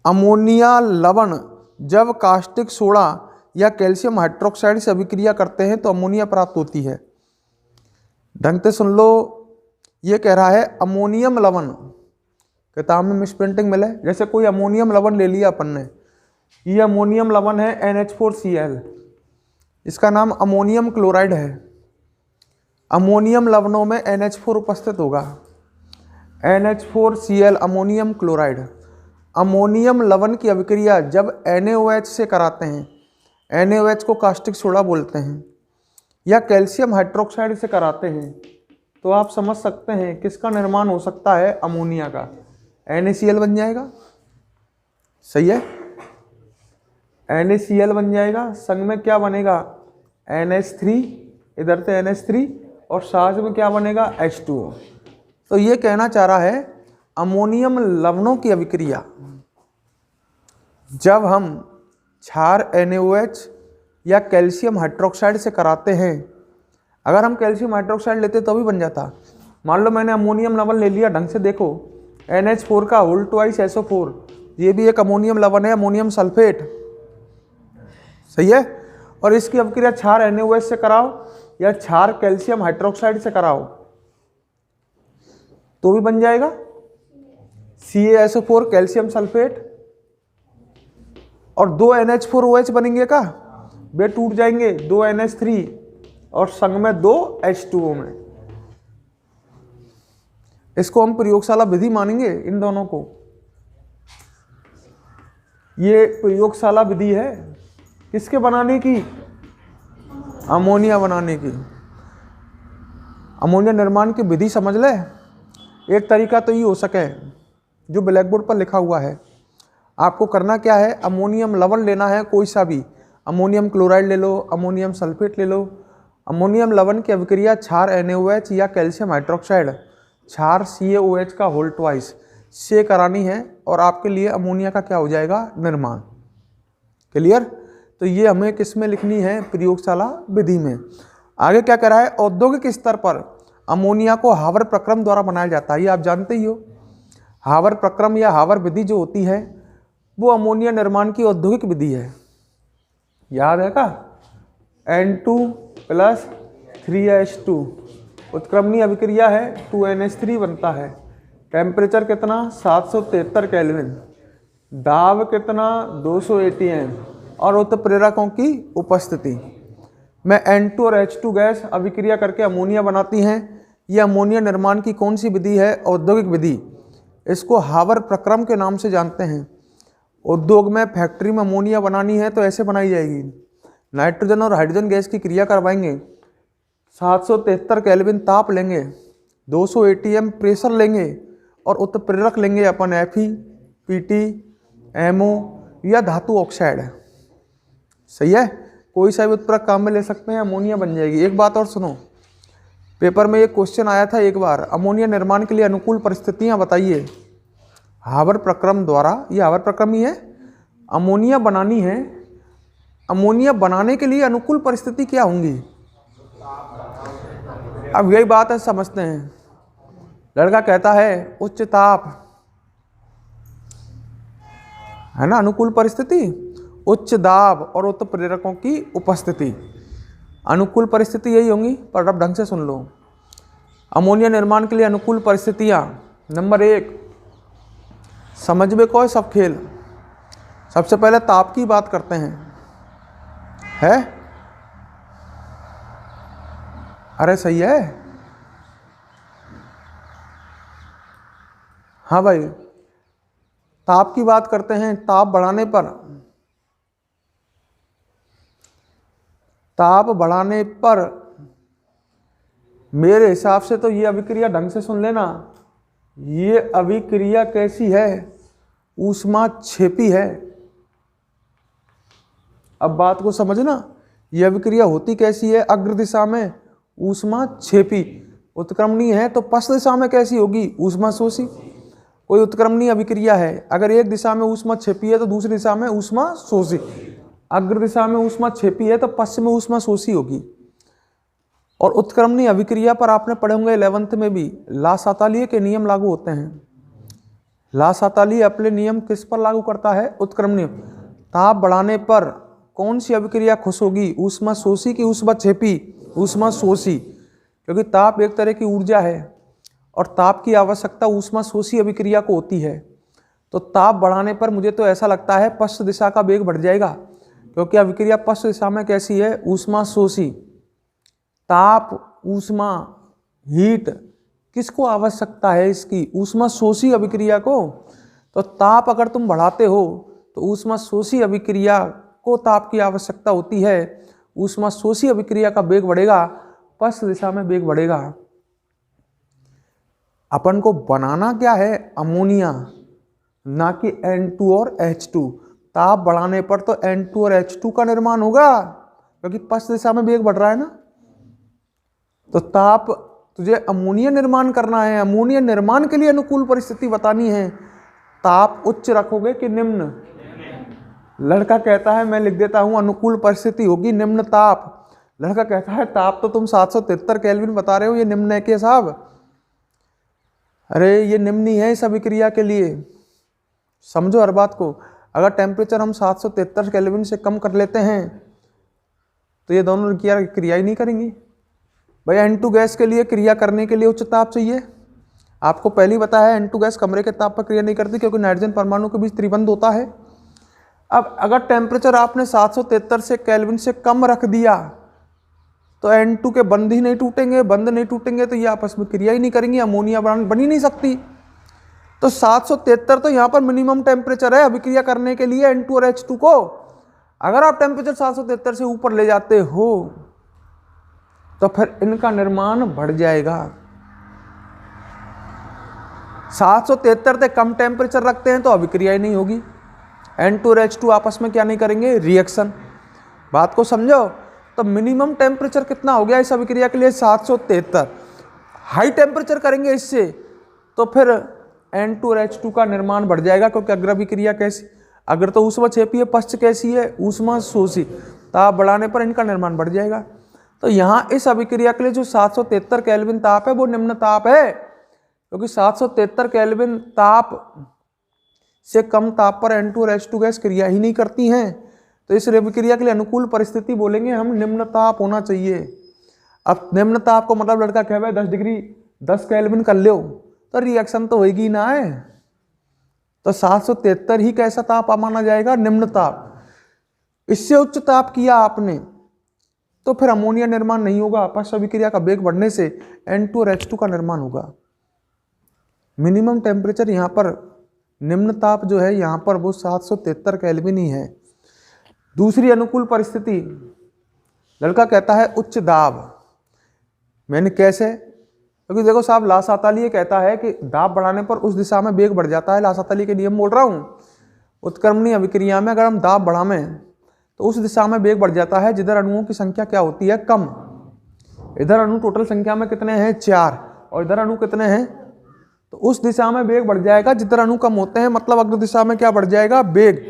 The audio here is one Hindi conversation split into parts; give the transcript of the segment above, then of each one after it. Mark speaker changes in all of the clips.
Speaker 1: अमोनिया लवण जब कास्टिक सोडा या कैल्शियम हाइड्रोक्साइड से अभिक्रिया करते हैं तो अमोनिया प्राप्त होती है। ढंग से सुन लो, ये कह रहा है अमोनियम लवण, किताब में मिसप्रिंटिंग मिले, जैसे कोई अमोनियम लवण ले लिया अपन ने, ये अमोनियम लवण है NH4Cl, इसका नाम अमोनियम क्लोराइड है। अमोनियम लवणों में NH4 उपस्थित होगा, NH4Cl अमोनियम क्लोराइड। अमोनियम लवण की अभिक्रिया जब NaOH से कराते हैं, NaOH को कास्टिक सोडा बोलते हैं, या कैल्शियम हाइड्रोक्साइड से कराते हैं, तो आप समझ सकते हैं किसका निर्माण हो सकता है, अमोनिया का। NaCl बन जाएगा, सही है, NaCl बन जाएगा, संग में क्या बनेगा, NH3, इधर से NH3, और साथ में क्या बनेगा, H2O। तो ये कहना चाह रहा है अमोनियम लवणों की अभिक्रिया जब हम क्षार NaOH या कैल्शियम हाइड्रोक्साइड से कराते हैं, अगर हम कैल्शियम हाइड्रोक्साइड लेते तो भी बन जाता। मान लो मैंने अमोनियम लवण ले लिया, ढंग से देखो, NH4 का होल ट्वाइस SO4, ये भी एक अमोनियम लवण है, अमोनियम सल्फेट, सही है। और इसकी अभिक्रिया क्षार NaOH से कराओ या क्षार कैल्शियम हाइड्रोक्साइड से कराओ तो भी बन जाएगा, CaSO4 कैल्शियम सल्फेट, और 2 NH4OH बनेंगे का, वे टूट जाएंगे, 2 NH3 और संग में 2 H2O में। इसको हम प्रयोगशाला विधि मानेंगे, इन दोनों को। ये प्रयोगशाला विधि है किसके बनाने की, अमोनिया बनाने की। अमोनिया निर्माण की विधि समझ ले। एक तरीका तो ये हो सके जो ब्लैक बोर्ड पर लिखा हुआ है, आपको करना क्या है, अमोनियम लवण लेना है कोई सा भी, अमोनियम क्लोराइड ले लो, अमोनियम सल्फेट ले लो। अमोनियम लवण की अभिक्रिया क्षार NaOH या कैल्शियम हाइड्रोक्साइड क्षार CaOH का होल ट्वाइस से करानी है, और आपके लिए अमोनिया का क्या हो जाएगा, निर्माण। क्लियर। तो ये हमें किस में लिखनी है, प्रयोगशाला विधि में। आगे क्या कह रहा है, औद्योगिक स्तर पर अमोनिया को हावर प्रक्रम द्वारा बनाया जाता है, ये आप जानते ही हो। हावर प्रक्रम या हावर विधि जो होती है वो अमोनिया निर्माण की औद्योगिक विधि है, याद है का, N2 + 3H2 उत्क्रमणीय अभिक्रिया है, 2NH3 बनता है। टेम्परेचर कितना, 773 केल्विन, दाब कितना, 200 atm, और उत्प्रेरकों की उपस्थिति में N2 और H2 गैस अभिक्रिया करके अमोनिया बनाती हैं। यह अमोनिया निर्माण की कौन सी विधि है, औद्योगिक विधि। इसको हावर प्रक्रम के नाम से जानते हैं। उद्योग में, फैक्ट्री में अमोनिया बनानी है तो ऐसे बनाई जाएगी, नाइट्रोजन और हाइड्रोजन गैस की क्रिया करवाएंगे, 773 केल्विन ताप लेंगे, 200 atm प्रेशर लेंगे, और उत्प्रेरक लेंगे अपन Fe, Pt, MO या धातु ऑक्साइड, सही है। कोई सा भी उत्प्रेरक काम में ले सकते हैं, अमोनिया बन जाएगी। एक बात और सुनो, पेपर में एक क्वेश्चन आया था एक बार, अमोनिया निर्माण के लिए अनुकूल परिस्थितियां बताइए। हावर प्रक्रम द्वारा, ये हावर प्रक्रम ही है, अमोनिया बनानी है, अमोनिया बनाने के लिए अनुकूल परिस्थिति क्या होंगी। अब यही बात है, समझते हैं। लड़का कहता है उच्च ताप, है ना, अनुकूल परिस्थिति, उच्च दाब और उत्प्रेरकों की उपस्थिति, अनुकूल परिस्थिति यही होंगी। पर अब ढंग से सुन लो, अमोनिया निर्माण के लिए अनुकूल परिस्थितियां, नंबर 1, समझ में कोई सब खेल। सबसे पहले ताप की बात करते हैं, है, अरे सही है, हाँ भाई, ताप की बात करते हैं। ताप बढ़ाने पर मेरे हिसाब से तो ये अभिक्रिया, ढंग से सुन लेना, ये अभिक्रिया कैसी है, ऊष्मा क्षेपी है। अब बात को समझना, ये अभिक्रिया होती कैसी है, अग्र दिशा में ऊष्मा क्षेपी, उत्क्रमणीय है तो पश्च दिशा में कैसी होगी, ऊष्मा शोषी। कोई उत्क्रमणीय अभिक्रिया है, अगर एक दिशा में ऊष्मा क्षेपी है तो दूसरी दिशा में ऊष्मा शोषी, अग्र दिशा में ऊष्मा क्षेपी है तो पश्चिम में ऊष्मा शोषी होगी। और उत्क्रमणीय अभिक्रिया पर आपने पढ़े होंगे 11th में भी, ला सातालिये के नियम लागू होते हैं। लासाताली अपने नियम किस पर लागू करता है? उत्क्रमण नियम। ताप बढ़ाने पर कौन सी अभिक्रिया खुश होगी? ऊष्मा शोषी की ऊष्मा छेपी? ऊष्मा शोषी, क्योंकि ताप एक तरह की ऊर्जा है और ताप की आवश्यकता ऊष्मा शोषी अभिक्रिया को होती है। तो ताप बढ़ाने पर मुझे तो ऐसा लगता है पश्चिम दिशा का वेग बढ़ जाएगा, क्योंकि अभिक्रिया पश्चिम दिशा में कैसी है? ऊष्मा शोषी। ताप, ऊष्मा, हीट, किसको आवश्यकता है इसकी? ऊष्मा शोषी अभिक्रिया को। तो ताप अगर तुम बढ़ाते हो तो ऊष्मा शोषी अभिक्रिया को ताप की आवश्यकता होती है। ऊष्मा शोषी अभिक्रिया का वेग बढ़ेगा, पश्चिम दिशा में वेग बढ़ेगा। अपन को बनाना क्या है? अमोनिया, ना कि N2 और H2। ताप बढ़ाने पर तो N2 और H2 का निर्माण होगा, क्योंकि पश्चिम दिशा में वेग बढ़ रहा है ना। तो ताप तुझे अमोनिया निर्माण करना है। अमोनिया निर्माण के लिए अनुकूल परिस्थिति बतानी है। ताप उच्च रखोगे कि निम्न? लड़का कहता है मैं लिख देता हूं अनुकूल परिस्थिति होगी निम्न ताप। लड़का कहता है ताप तो तुम 773 केल्विन बता रहे हो, ये निम्न है के साहब? अरे ये निम्न ही है इस अभिक्रिया के लिए। समझो हर बात को। अगर टेम्परेचर हम 773 केल्विन से कम कर लेते हैं तो ये दोनों क्रिया ही नहीं करेंगी। भाई N2 गैस के लिए क्रिया करने के लिए उच्च ताप चाहिए। आपको पहले ही बताया N2 गैस कमरे के ताप पर क्रिया नहीं करती, क्योंकि नाइट्रोजन परमाणु के बीच त्रिबंध होता है। अब अगर टेम्परेचर आपने 773 से केल्विन से कम रख दिया तो N2 के बंध ही नहीं टूटेंगे। बंध नहीं टूटेंगे तो ये आपस में क्रिया ही नहीं करेंगी, अमोनिया बन ही नहीं सकती। तो 773 तो यहाँ पर मिनिमम टेम्परेचर है अभिक्रिया करने के लिए N2 और H2 को। अगर आप टेम्परेचर 773 से ऊपर ले जाते हो तो फिर इनका निर्माण बढ़ जाएगा। 773 से कम टेम्परेचर रखते हैं तो अभिक्रिया ही नहीं होगी। N2 और H2 आपस में क्या नहीं करेंगे? रिएक्शन। बात को समझो। तो मिनिमम टेम्परेचर कितना हो गया इस अभिक्रिया के लिए? 773। हाई टेम्परेचर करेंगे इससे तो फिर N2 और H2 का निर्माण बढ़ जाएगा, क्योंकि अग्र अभिक्रिया कैसी? अग्र तो ऊष्मा छेपी है, पश्च कैसी है? ऊष्मा शोषी। ताप बढ़ाने पर इनका निर्माण बढ़ जाएगा। तो यहाँ इस अभिक्रिया के लिए जो 773 केल्विन ताप है वो निम्न ताप है, क्योंकि 773 केल्विन ताप से कम ताप पर N2 और H2 गैस क्रिया ही नहीं करती हैं। तो इस अभिक्रिया के लिए अनुकूल परिस्थिति बोलेंगे हम निम्न ताप होना चाहिए। अब निम्न ताप को मतलब लड़का कह 10 डिग्री 10 केल्विन कर लो तो रिएक्शन तो होगी ना है। तो 773 ही कैसा ताप माना जाएगा? निम्न ताप। इससे उच्च ताप किया आपने तो फिर अमोनिया निर्माण नहीं होगा। पश्च अभिक्रिया का वेग बढ़ने से N2 और H2 का निर्माण होगा। मिनिमम टेम्परेचर यहाँ पर निम्न ताप जो है यहाँ पर वो 773 केल्विन ही है। दूसरी अनुकूल परिस्थिति, लड़का कहता है उच्च दाब। मैंने कैसे? क्योंकि देखो साहब लासाताली कहता है कि दाब बढ़ाने पर उस दिशा में वेग बढ़ जाता है। लासाताली के नियम बोल रहा हूँ। उत्क्रमणीय अभिक्रिया में अगर हम दाब बढ़ाएं तो उस दिशा में वेग बढ़ जाता है जिधर अणुओं की संख्या क्या होती है? कम। इधर अणु टोटल संख्या में कितने हैं? 4, और इधर अणु कितने हैं? तो उस दिशा में वेग बढ़ जाएगा जिधर अणु कम होते हैं, मतलब अग्र दिशा में क्या बढ़ जाएगा? वेग।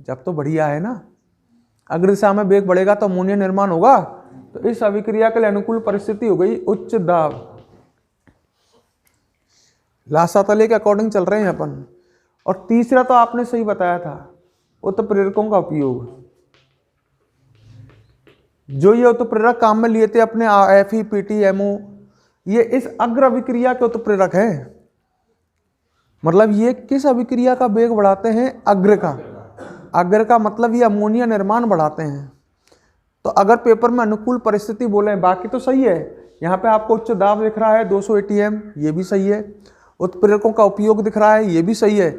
Speaker 1: जब तो बढ़िया है ना, अग्र दिशा में वेग बढ़ेगा तो अमोनिया निर्माण होगा। तो इस अभिक्रिया के लिए अनुकूल परिस्थिति हो गई उच्च दाब। लासाताली के अकॉर्डिंग चल रहे हैं अपन। और तीसरा तो आपने सही बताया था, उत्प्रेरकों का उपयोग। जो ये उत्प्रेरक काम में लिए थे अपने Fe, PT, MO, ये इस अग्र अभिक्रिया के उत्प्रेरक हैं। मतलब ये किस अभिक्रिया का वेग बढ़ाते हैं? अग्र का। अग्र का मतलब ये अमोनिया निर्माण बढ़ाते हैं। तो अगर पेपर में अनुकूल परिस्थिति बोले, बाकी तो सही है। यहाँ पे आपको उच्च दाब दिख रहा है 200 ATM, ये भी सही है। उत्प्रेरकों का उपयोग दिख रहा है, ये भी सही है।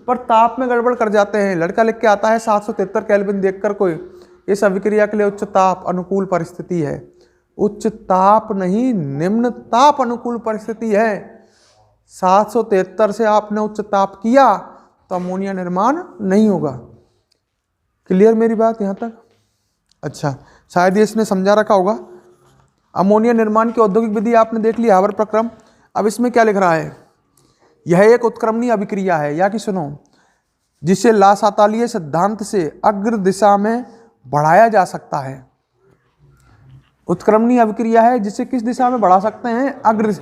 Speaker 1: पर ताप में गड़बड़ कर जाते हैं। लड़का लिख के आता है 773 केल्विन देखकर कोई, इस अभिक्रिया के लिए उच्च ताप अनुकूल परिस्थिति है। उच्च ताप नहीं, निम्न ताप अनुकूल परिस्थिति है। 773 से आपने उच्च ताप किया तो अमोनिया निर्माण नहीं होगा। क्लियर मेरी बात यहाँ तक? अच्छा, शायद ये इसने समझा रखा होगा। अमोनिया निर्माण की औद्योगिक विधि आपने देख ली, हावर प्रक्रम। अब इसमें क्या लिख रहा है? यह एक उत्क्रमणीय अभिक्रिया है, या कि सुनो, जिसे लासातालीय सिद्धांत से अग्र दिशा में बढ़ाया जा सकता है। उत्क्रमणीय अभिक्रिया है जिसे किस दिशा में बढ़ा सकते हैं? अग्र।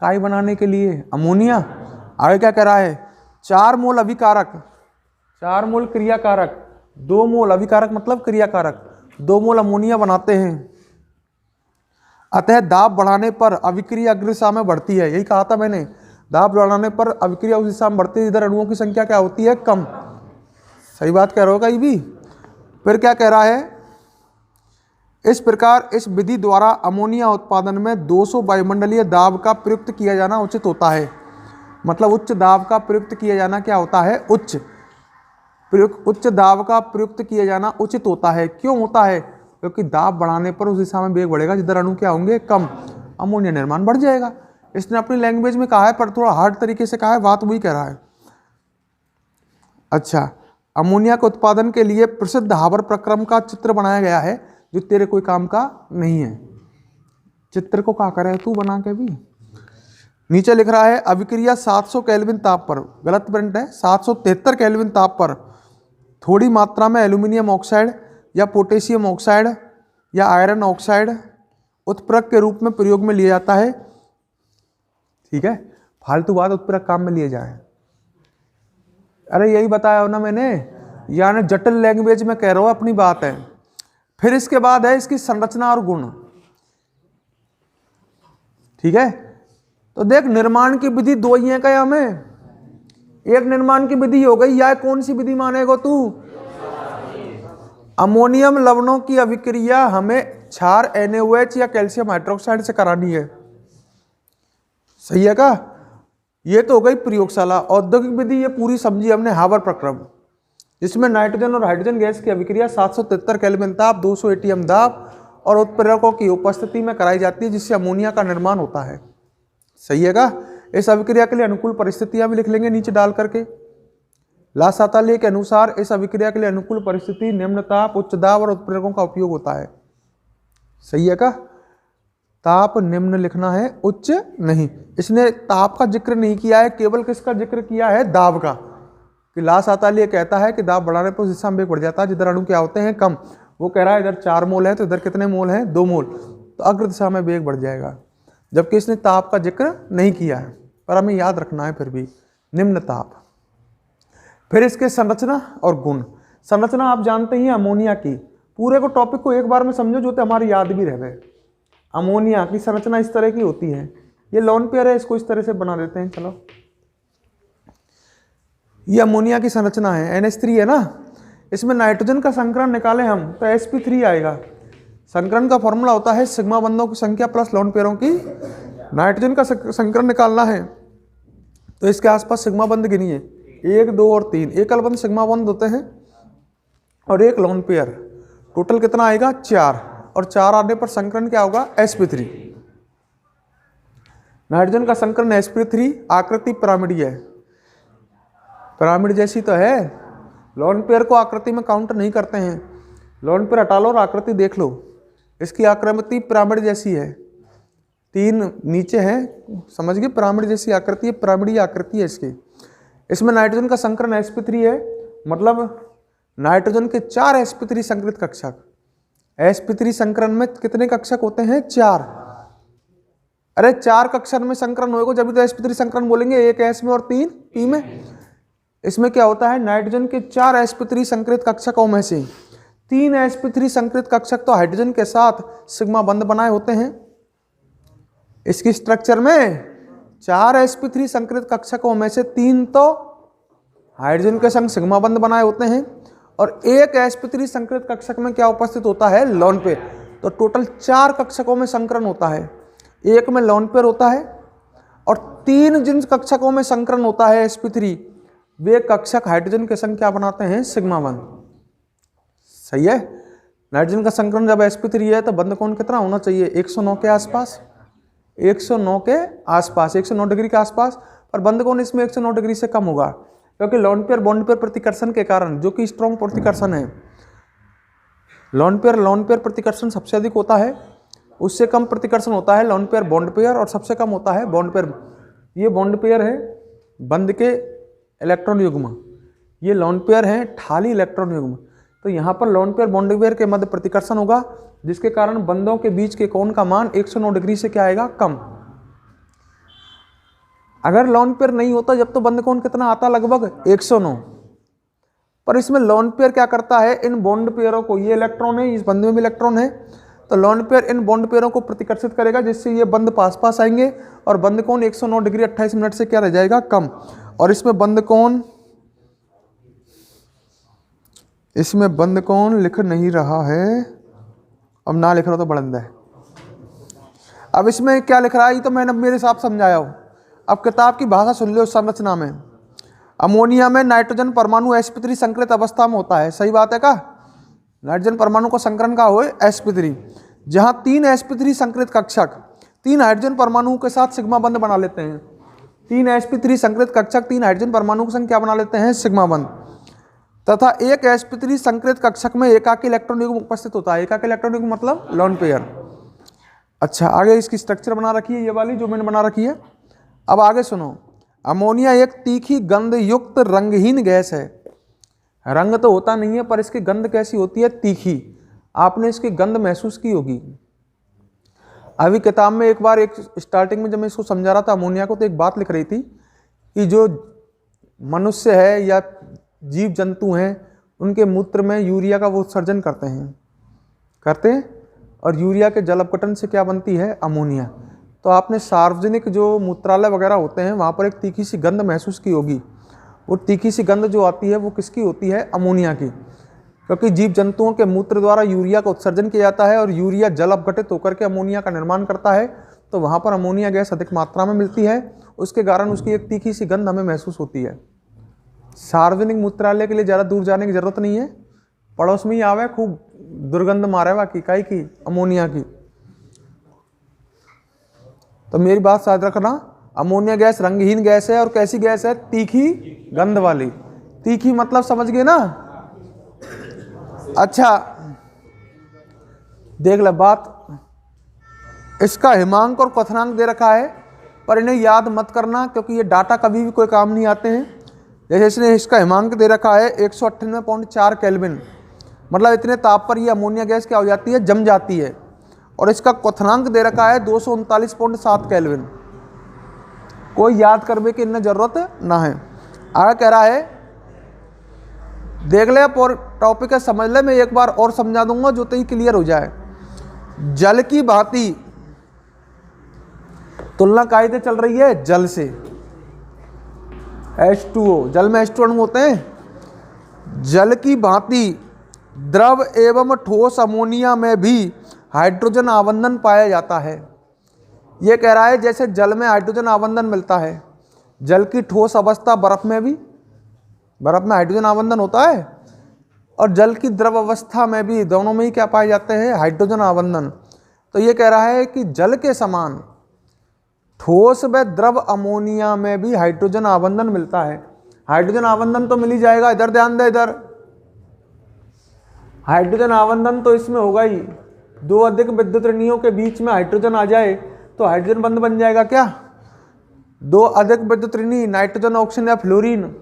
Speaker 1: काई बनाने के लिए अमोनिया। आगे क्या कह रहा है? 4 मोल अभिकारक, 4 मोल क्रियाकारक, 2 मोल अभिकारक मतलब क्रियाकारक, 2 मोल अमोनिया बनाते हैं। अतः दाब बढ़ाने पर अभिक्रिया अग्र दिशा में बढ़ती है। यही कहा था मैंने, दाब बढ़ाने पर अभिक्रिया उस दिशा में बढ़ती है इधर अणुओं की संख्या क्या होती है, कम। सही बात कह रहे हो कहीं भी। फिर क्या कह रहा है, इस प्रकार इस विधि द्वारा अमोनिया उत्पादन में 200 वायुमंडलीय दाब का प्रयुक्त किया जाना उचित होता है। मतलब उच्च दाब का प्रयुक्त किया जाना क्या होता है, उच्च दाब का प्रयुक्त किया जाना उचित होता है। क्यों होता है, क्योंकि दाब बढ़ाने पर उस दिशा में वेग बढ़ेगा जिधर अणु क्या होंगे, कम, अमोनिया निर्माण बढ़ जाएगा। इसने अपनी लैंग्वेज में कहा है पर थोड़ा हार्ड तरीके से कहा है, बात वही कह रहा है। अच्छा, अमोनिया के उत्पादन के लिए प्रसिद्ध हाबर प्रक्रम का चित्र बनाया गया है जो तेरे कोई काम का नहीं है। चित्र को क्या करे तू बना के भी। नीचे लिख रहा है अभिक्रिया 700 केल्विन ताप पर, गलत प्रिंट है, 773 केल्विन ताप पर थोड़ी मात्रा में एल्यूमिनियम ऑक्साइड या पोटेशियम ऑक्साइड या आयरन ऑक्साइड उत्प्रेरक के रूप में प्रयोग में लिया जाता है। ठीक है, फालतू बात उत्प्रेरक काम में लिए जाए। अरे यही बताया हो ना मैंने, यानी जटिल लैंग्वेज में कह रहा हूं, अपनी बात है। फिर इसके बाद है इसकी संरचना और गुण। ठीक है, तो देख निर्माण की विधि 2 ही है क्या हमें, एक निर्माण की विधि हो गई, या कौन सी विधि मानेगा तू, अमोनियम लवणों की अभिक्रिया हमें क्षार NaOH या कैल्शियम हाइड्रोक्साइड से करानी है। सही है का, ये तो हो गई प्रयोगशाला। औद्योगिक विधि ये पूरी समझी हमने, हाबर प्रक्रम, जिसमें नाइट्रोजन और हाइड्रोजन गैस की अभिक्रिया 773 केल्विन ताप, 200 ATM दाब और उत्प्रेरकों की उपस्थिति में कराई जाती है, जिससे अमोनिया का निर्माण होता है। सही है का। इस अभिक्रिया के लिए अनुकूल परिस्थितियां भी लिख लेंगे नीचे डाल करके। लासाताले के अनुसार इस अभिक्रिया के लिए अनुकूल परिस्थिति निम्न ताप, उच्च दाब और उत्प्रेरकों का उपयोग होता है। सही है का, ताप निम्न लिखना है, उच्च नहीं। इसने ताप का जिक्र नहीं किया है, केवल किसका जिक्र किया है, दाब का। कि लासाताले कहता है कि दाब बढ़ाने पर उस दिशा में वेग बढ़ जाता है जिधर अणु क्या होते हैं, कम। वो कह रहा है इधर 4 मोल है तो इधर कितने मोल हैं, 2 मोल, तो अग्र दिशा में वेग बढ़ जाएगा। जबकि इसने ताप का जिक्र नहीं किया है, पर हमें याद रखना है फिर भी, निम्न ताप। फिर इसके संरचना और गुण। संरचना आप जानते ही अमोनिया की, पूरे को टॉपिक को एक बार में समझो जो तो हमारी याद भी रह गए। अमोनिया की संरचना इस तरह की होती है, ये लोन पेयर है, इसको इस तरह से बना देते हैं। चलो, ये अमोनिया की संरचना है, NH3 है ना, इसमें नाइट्रोजन का संकरण निकालें हम तो sp3 आएगा। संकरण का फॉर्मूला होता है सिग्मा बंधों की संख्या प्लस लोन पेयरों की। नाइट्रोजन का संकरण निकालना है तो इसके आसपास सिग्मा बंध गिनिए, 1, 2 और 3 एकल बंध सिग्मा बंध होते हैं और एक लोन पेयर। टोटल कितना आएगा, 4, और 4 आने पर संकरण क्या होगा, sp3। नाइट्रोजन का संकरण sp3, आकृति पिरामिडीय है, पिरामिड जैसी तो है। लोन पेयर को आकृति में काउंट नहीं करते हैं, लोन पेयर हटा लो और आकृति देख लो, इसकी आकृति पिरामिड जैसी है, 3 नीचे है, समझ गए, पिरामिड जैसी आकृति है, पिरामिडीय आकृति है इसकी। इसमें नाइट्रोजन का संकरण sp3 है, मतलब नाइट्रोजन के 4 sp3 संकरित कक्षक। sp3 संकरण में कितने कक्षक होते हैं, 4। अरे 4 कक्षक में संकरण होगा जब तो sp3 संकरण बोलेंगे, 1 s में और 3 p में। इसमें क्या होता है, नाइट्रोजन के 4 sp3 संकरित कक्षकों में से 3 sp3 संकरित कक्षक तो हाइड्रोजन के साथ सिग्मा बंध बनाए होते हैं। इसकी स्ट्रक्चर में 4 sp3 संकरित कक्षकों में से 3 तो हाइड्रोजन के संग सिग्मा बंध बनाए होते हैं और 1 sp3 संकरित कक्षक में क्या उपस्थित होता है, लोन पेयर। तो टोटल 4 कक्षकों में संकरण होता है, 1 में लोन पेयर होता है और 3 जिन कक्षकों में संकरण होता है sp3, वे कक्षक हाइड्रोजन के संग क्या बनाते हैं, सिग्मा बंध। सही है। नाइट्रोजन का संकरण जब sp3 है तो बंध कोण कितना होना चाहिए, 109 के आसपास, 109 के आसपास, 109 डिग्री के आसपास। पर बंध कोण इसमें 109 डिग्री से कम होगा, क्योंकि लोन पेयर बॉन्ड पेयर प्रतिकर्षण के कारण, जो कि स्ट्रॉन्ग प्रतिकर्षण है, लोन पेयर प्रतिकर्षण सबसे अधिक होता है, उससे कम प्रतिकर्षण होता है लोन पेयर बॉन्ड पेयर, और सबसे कम होता है बॉन्ड पेयर। ये बॉन्ड पेयर है बंध के इलेक्ट्रॉन युग्म, ये लोन पेयर है ठाली इलेक्ट्रॉन युग्म। तो यहाँ पर लोन पेयर बॉन्ड पेयर के मध्य प्रतिकर्षण होगा, जिसके कारण बंधों के बीच के कोण का मान 109 डिग्री से क्या आएगा, कम। अगर लोन पेयर नहीं होता जब तो बंद कोण कितना आता, लगभग 109। पर इसमें लोन पेयर क्या करता है, इन बॉन्ड पेयरों को, ये इलेक्ट्रॉन है, इस बंद में भी इलेक्ट्रॉन है, तो लोन पेयर इन बॉन्ड पेयरों को प्रतिकर्षित करेगा, जिससे ये बंद पास पास आएंगे और बंद कोण 109 डिग्री 28 मिनट से क्या रह जाएगा, कम। और इसमें बंद कोण लिख नहीं रहा है, अब ना लिख रहा तो बुलंद है। अब इसमें क्या लिख रहा है, ये तो मैंने मेरे हिसाब समझाया हो। अब किताब की भाषा सुन लो। संरचना में अमोनिया में नाइट्रोजन परमाणु sp3 संकरित अवस्था में होता है। सही बात है का, नाइट्रोजन परमाणु को संकरण का हो sp3, जहां 3 sp3 संकरित कक्षक 3 हाइड्रोजन परमाणु के साथ सिग्मा बंध बना लेते हैं। 3 sp3 संकरित कक्षक 3 हाइड्रोजन परमाणु के संग क्या बना लेते हैं, सिग्मा बंध, तथा एक sp3 संकरित कक्षक में एकाकी इलेक्ट्रॉन युग्म उपस्थित होता है। एकाकी इलेक्ट्रॉन युग्म मतलब लोन पेयर। अच्छा, आगे इसकी स्ट्रक्चर बना रखी है, ये वाली जो मैंने बना रखी है। अब आगे सुनो, अमोनिया एक तीखी गंध युक्त रंगहीन गैस है। रंग तो होता नहीं है, पर इसकी गंध कैसी होती है, तीखी। आपने इसकी गंध महसूस की होगी। अभी किताब में एक बार, एक स्टार्टिंग में जब मैं इसको समझा रहा था अमोनिया को, तो एक बात लिख रही थी कि जो मनुष्य है या जीव जंतु हैं, उनके मूत्र में यूरिया का वो उत्सर्जन करते हैं, और यूरिया के जल अपघटन से क्या बनती है, अमोनिया। तो आपने सार्वजनिक जो मूत्रालय वगैरह होते हैं वहाँ पर एक तीखी सी गंध महसूस की होगी। वो तीखी सी गंध जो आती है वो किसकी होती है, अमोनिया की, क्योंकि जीव जंतुओं के मूत्र द्वारा यूरिया का उत्सर्जन किया जाता है और यूरिया जल अपघटित होकर के अमोनिया का निर्माण करता है। तो वहाँ पर अमोनिया गैस अधिक मात्रा में मिलती है, उसके कारण उसकी एक तीखी सी गंध हमें महसूस होती है। सार्वजनिक मूत्रालय के लिए ज़्यादा दूर जाने की जरूरत नहीं है, पड़ोस में ही आवे, खूब दुर्गंध मारे बाकी काई की, अमोनिया की। तो मेरी बात याद रखना, अमोनिया गैस रंगहीन गैस है और कैसी गैस है, तीखी गंध वाली। तीखी मतलब समझ गए ना। अच्छा देख ले बात, इसका हिमांक और क्वथनांक दे रखा है, पर इन्हें याद मत करना क्योंकि ये डाटा कभी भी कोई काम नहीं आते हैं। जैसे इसने इसका हिमांक दे रखा है 198.4 केल्विन, मतलब इतने ताप पर ये अमोनिया गैस क्या हो जाती है, जम जाती है। और इसका क्वथनांक दे रखा है 239.7 केल्विन। कोई याद करने की इन्हें जरूरत ना है। आगे कह रहा है, देख ले और टॉपिक है, समझ ले, मैं एक बार और समझा दूंगा जो तो ही क्लियर हो जाए। जल की भांति तुलना कायदे चल रही है जल से। H2O, जल में H2 अणु होते हैं। जल की भांति द्रव एवं ठोस अमोनिया में भी हाइड्रोजन आबंधन पाया जाता है। यह कह रहा है जैसे जल में हाइड्रोजन आबंधन मिलता है, जल की ठोस अवस्था बर्फ में भी, बर्फ में हाइड्रोजन आबंधन होता है, और जल की द्रव अवस्था में भी, दोनों में ही क्या पाए जाते हैं, हाइड्रोजन आबंधन। तो ये कह रहा है कि जल के समान ठोस व द्रव अमोनिया में भी हाइड्रोजन आबंधन मिलता है। हाइड्रोजन आबंधन तो मिल ही जाएगा, इधर ध्यान दे, इधर हाइड्रोजन आबंधन तो इसमें होगा ही। दो अधिक विद्युत ऋणियों के बीच में हाइड्रोजन आ जाए तो हाइड्रोजन बंध बन जाएगा क्या। दो अधिक विद्युत ऋणी नाइट्रोजन, ऑक्सीजन या फ्लोरीन,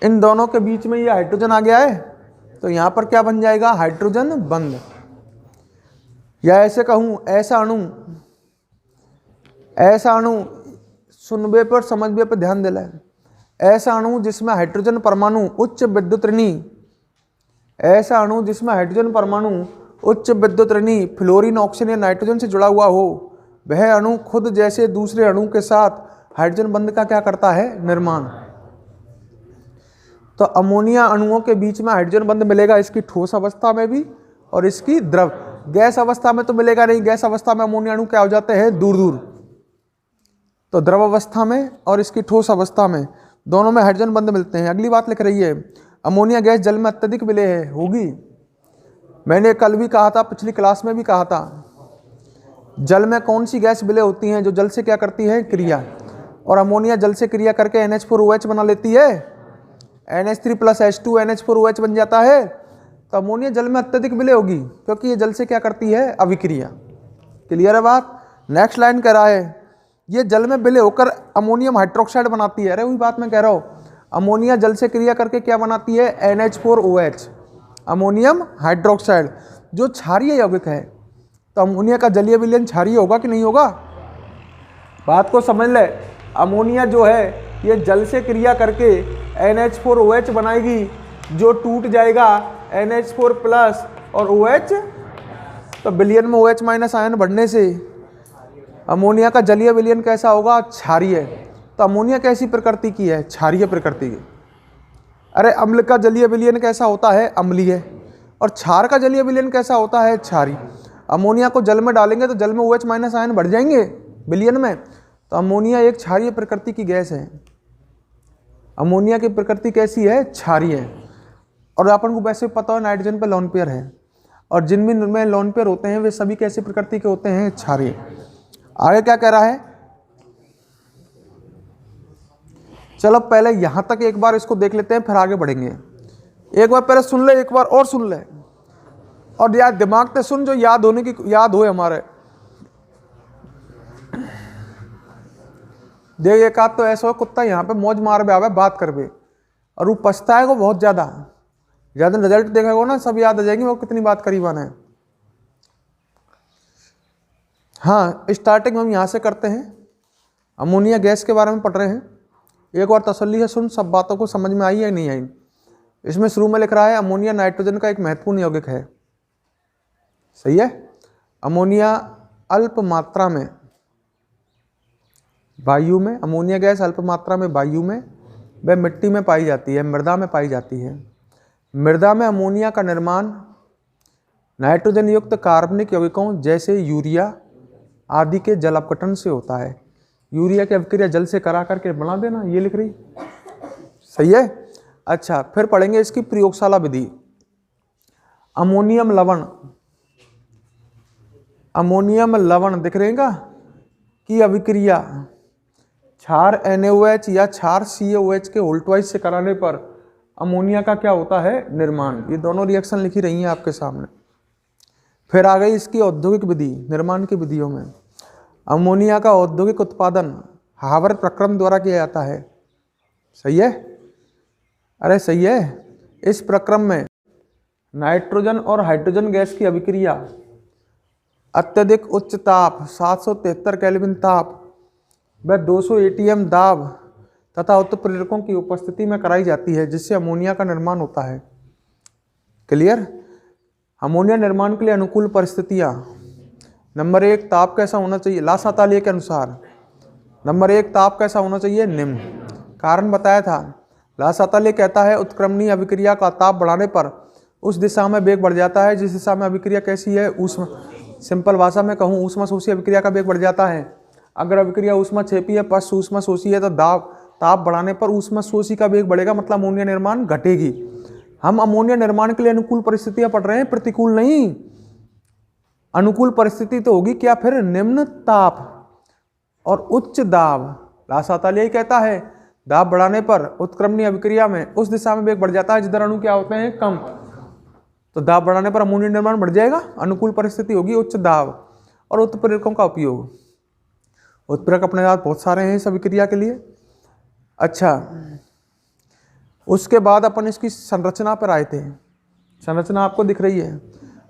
Speaker 1: इन दोनों के बीच में ये हाइड्रोजन आ गया है, तो यहाँ पर क्या बन जाएगा, हाइड्रोजन बंध। या ऐसे कहूँ, ऐसा अणु सुनबे पर समझबे पर ध्यान दिला है। ऐसा अणु जिसमें हाइड्रोजन परमाणु उच्च विद्युत ऋणी, ऐसा अणु जिसमें हाइड्रोजन परमाणु उच्च विद्युत ऋणी फ्लोरीन, ऑक्सीजन या नाइट्रोजन से जुड़ा हुआ हो, वह अणु खुद जैसे दूसरे अणु के साथ हाइड्रोजन बंध का क्या करता है, निर्माण। तो अमोनिया अणुओं के बीच में हाइड्रोजन बंध मिलेगा, इसकी ठोस अवस्था में भी और इसकी द्रव। गैस अवस्था में तो मिलेगा नहीं, गैस अवस्था में अमोनिया अणु क्या हो जाते हैं, दूर दूर। तो द्रव अवस्था में और इसकी ठोस अवस्था में दोनों में हाइड्रोजन बंध मिलते हैं। अगली बात लिख रही है, अमोनिया गैस जल में अत्यधिक विलेय है, होगी। मैंने कल भी कहा था, पिछली क्लास में भी कहा था, जल में कौन सी गैस विलेय होती हैं, जो जल से क्या करती है, क्रिया। और अमोनिया जल से क्रिया करके NH4OH बना लेती है, NH3+H2 NH4OH बन जाता है। तो अमोनिया जल में अत्यधिक विलेय होगी क्योंकि ये जल से क्या करती है, अभिक्रिया। क्लियर है बात। नेक्स्ट लाइन कह रहा है, ये जल में विलेय होकर अमोनियम हाइड्रोक्साइड बनाती है। अरे वही बात मैं कह रहा हूँ, अमोनिया जल से क्रिया करके क्या बनाती है, NH4OH, अमोनियम हाइड्रोक्साइड, जो क्षारीय यौगिक है। तो अमोनिया का जलीय विलयन क्षारीय होगा कि नहीं होगा, बात को समझ ले। अमोनिया जो है ये जल से क्रिया करके NH4OH बनाएगी, जो टूट जाएगा NH4 प्लस और OH, तो विलयन में OH माइनस आयन बढ़ने से अमोनिया का जलीय विलयन कैसा होगा? क्षारीय। तो अमोनिया कैसी प्रकृति की है? क्षारीय प्रकृति की। अरे अम्ल का जलीय विलयन कैसा होता है? अम्लीय। और क्षार का जलीय विलयन कैसा होता है? क्षारीय। अमोनिया को जल में डालेंगे तो जल में OH माइनस आयन बढ़ जाएंगे विलयन में, तो अमोनिया एक क्षारीय प्रकृति की गैस है। अमोनिया की प्रकृति कैसी है? क्षारीय है। और अपन को वैसे पता है नाइट्रोजन पे लोन पेयर है, और जिनमें लोन पेयर होते हैं वे सभी कैसी प्रकृति के होते हैं? क्षारीय। आगे क्या कह रहा है? चलो पहले यहां तक एक बार इसको देख लेते हैं, फिर आगे बढ़ेंगे। एक बार पहले सुन ले, एक बार और सुन ले, और यार दिमाग से सुन, जो याद हो हमारे। देख एक आध तो ऐसा हो कुत्ता यहाँ पे मौज मार आवे बात कर बे, और वो पछताएगा बहुत ज्यादा रिजल्ट देखेगा ना, सब याद आ जाएंगे वो कितनी बात करीबन है। हाँ, स्टार्टिंग हम यहाँ से करते हैं। अमोनिया गैस के बारे में पढ़ रहे हैं। एक बार तसल्ली से सुन, सब बातों को समझ में आई या नहीं आई। इसमें शुरू में लिख रहा है अमोनिया नाइट्रोजन का एक महत्वपूर्ण यौगिक है। सही है। अमोनिया अल्प मात्रा में वायु में, अमोनिया गैस अल्प मात्रा में वायु में व मिट्टी में पाई जाती है, मृदा में पाई जाती है। मृदा में अमोनिया का निर्माण नाइट्रोजन युक्त कार्बनिक यौगिकों जैसे यूरिया आदि के जल अपघटन से होता है। यूरिया की अभिक्रिया जल से करा करके बना देना, ये लिख रही। सही है। अच्छा, फिर पढ़ेंगे इसकी प्रयोगशाला विधि। अमोनियम लवण दिख रहेगा की अभिक्रिया क्षार NaOH या क्षार CaOH के होल्टवाइज से कराने पर अमोनिया का क्या होता है? निर्माण। ये दोनों रिएक्शन लिखी रही हैं आपके सामने। फिर आ गई इसकी औद्योगिक विधि। निर्माण की विधियों में अमोनिया का औद्योगिक उत्पादन हावर प्रक्रम द्वारा किया जाता है। सही है। अरे सही है। इस प्रक्रम में नाइट्रोजन और हाइड्रोजन गैस की अभिक्रिया अत्यधिक उच्च ताप 773 केल्विन ताप व 200 ATM दाब तथा उत्प्रेरकों की उपस्थिति में कराई जाती है, जिससे अमोनिया का निर्माण होता है। क्लियर। अमोनिया निर्माण के लिए अनुकूल परिस्थितियां। नंबर 1, ताप कैसा होना चाहिए? लासातालिये के अनुसार नंबर 1 ताप कैसा होना चाहिए? निम्न। कारण बताया था। लासातालिये कहता है उत्क्रमणीय अभिक्रिया का ताप बढ़ाने पर उस दिशा में वेग बढ़ जाता है जिस दिशा में अभिक्रिया कैसी है? ऊष्मा। सिंपल भाषा में कहूँ, ऊष्मा शोषी अभिक्रिया का वेग बढ़ जाता है। अगर अभिक्रिया ऊष्मा क्षेपी है, पश्च ऊष्मा शोषी है, तो ताप बढ़ाने पर ऊष्मा शोषी का वेग बढ़ेगा, मतलब अमोनिया निर्माण घटेगी। हम अमोनिया निर्माण के लिए अनुकूल परिस्थितियां पढ़ रहे हैं, प्रतिकूल नहीं। अनुकूल परिस्थिति तो होगी क्या फिर? निम्न ताप और उच्च दाब। लासातालिये कहता है दाब बढ़ाने पर उत्क्रमणीय अभिक्रिया में उस दिशा में वेग बढ़ जाता है जिधर अणु क्या होते हैं? कम। तो दाब बढ़ाने पर अमोनिया निर्माण बढ़ जाएगा। अनुकूल परिस्थिति होगी उच्च दाब और उत्प्रेरकों का उपयोग। उत्प्रेरक अपने साथ बहुत सारे हैं इस अभिक्रिया के लिए। अच्छा, उसके बाद अपन इसकी संरचना पर आए थे। संरचना आपको दिख रही है।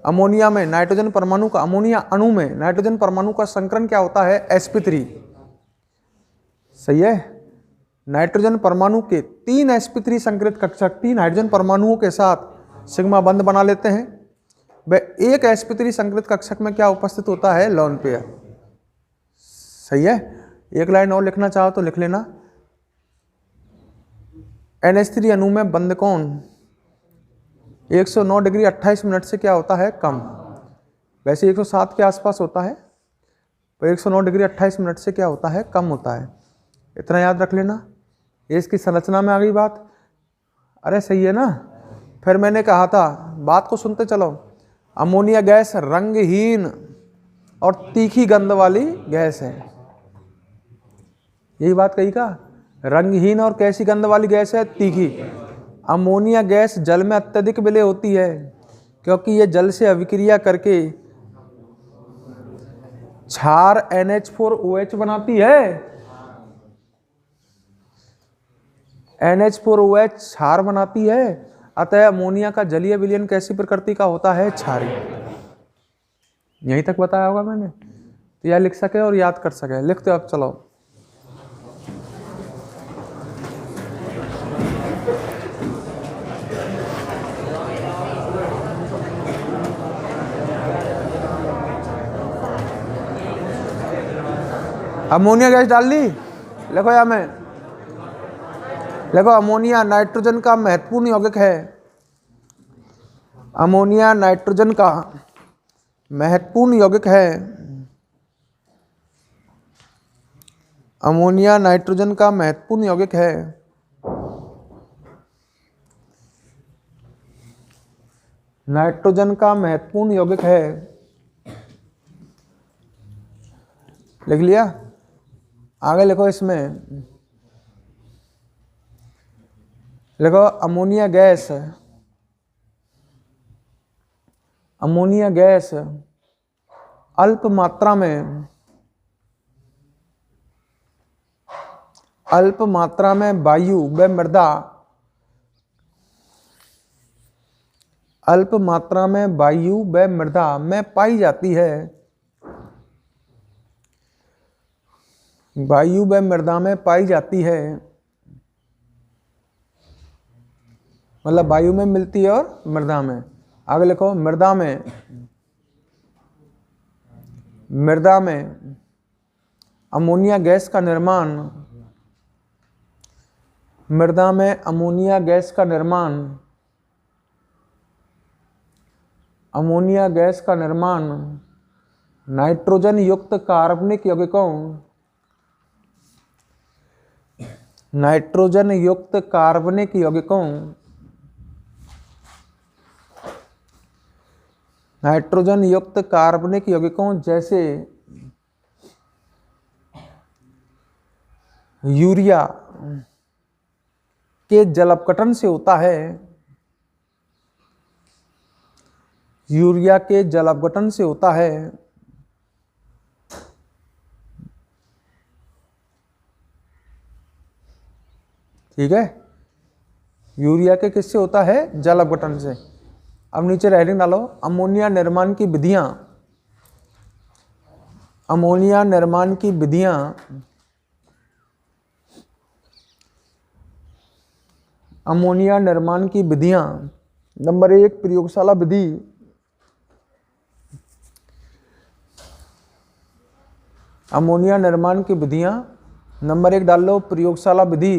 Speaker 1: अमोनिया में नाइट्रोजन परमाणु का, अमोनिया अणु में नाइट्रोजन परमाणु का संकरण क्या होता है? sp3। सही है। नाइट्रोजन परमाणु के 3 sp3 संकरित कक्षक 3 हाइड्रोजन परमाणुओं के साथ सिग्मा बंध बना लेते हैं। वह एक sp3 संकरित कक्षक में क्या उपस्थित होता है? Lone pair. सही है। एक लाइन और लिखना चाहो तो लिख लेना। NH3 अणु में बंध कोण 109 डिग्री 28 मिनट से क्या होता है? कम। वैसे 107 के आसपास होता है, पर 109 डिग्री 28 मिनट से क्या होता है? कम होता है। इतना याद रख लेना। ये इसकी संरचना में आ गई बात। अरे सही है ना। फिर मैंने कहा था, बात को सुनते चलो, अमोनिया गैस रंगहीन और तीखी गंध वाली गैस है। यही बात कही का? रंगहीन और कैसी गंध वाली गैस है? तीखी। अमोनिया गैस जल में अत्यधिक विलय होती है क्योंकि यह जल से अभिक्रिया करके क्षार NH4OH बनाती है। NH4OH क्षार बनाती है, अतः अमोनिया का जलीय विलयन कैसी प्रकृति का होता है? क्षारीय। यहीं तक बताया होगा मैंने, तो यह लिख सके और याद कर सके। लिखते अब चलो। अमोनिया गैस डाल ली, लिखो या मैं देखो अमोनिया नाइट्रोजन का महत्वपूर्ण यौगिक है। अमोनिया नाइट्रोजन का महत्वपूर्ण यौगिक है। अमोनिया नाइट्रोजन का महत्वपूर्ण यौगिक है। नाइट्रोजन का महत्वपूर्ण यौगिक है। लिख लिया? आगे लिखो इसमें, लिखो अमोनिया गैस, अमोनिया गैस अल्प मात्रा में, अल्प मात्रा में वायु व मृदा, अल्प मात्रा में वायु व मृदा में पाई जाती है। वायु व मृदा में पाई जाती है, मतलब वायु में मिलती है और मृदा में। आगे लिखो मृदा में, मृदा में अमोनिया गैस का निर्माण, मृदा में अमोनिया गैस का निर्माण, अमोनिया गैस का निर्माण नाइट्रोजन युक्त कार्बनिक यौगिकों, नाइट्रोजन युक्त कार्बनिक यौगिकों, नाइट्रोजन युक्त कार्बनिक यौगिकों जैसे यूरिया के जलावकटन से होता है, यूरिया के जलावकटन से होता है। ठीक है, यूरिया के किससे होता है? जलावकटन से। अब नीचे हेडिंग डालो, अमोनिया निर्माण की विधियां, अमोनिया निर्माण की विधियां, अमोनिया निर्माण की विधियां। नंबर 1 प्रयोगशाला विधि, अमोनिया निर्माण की विधियां। नंबर 1 डाल लो प्रयोगशाला विधि।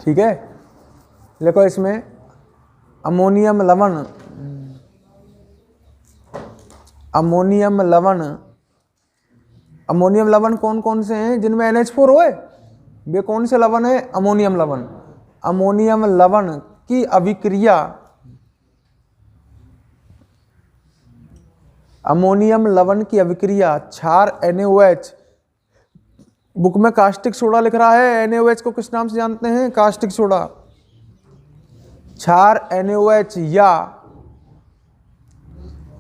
Speaker 1: ठीक है, लिखो इसमें अमोनियम लवण, अमोनियम लवण, अमोनियम लवण कौन कौन से हैं जिनमें NH4 होए? वे कौन से लवण है? अमोनियम लवण। अमोनियम लवण की अभिक्रिया, अमोनियम लवण की अभिक्रिया क्षार NaOH, बुक में कास्टिक सोडा लिख रहा है, NaOH को किस नाम से जानते हैं? Caustic soda. क्षार NaOH या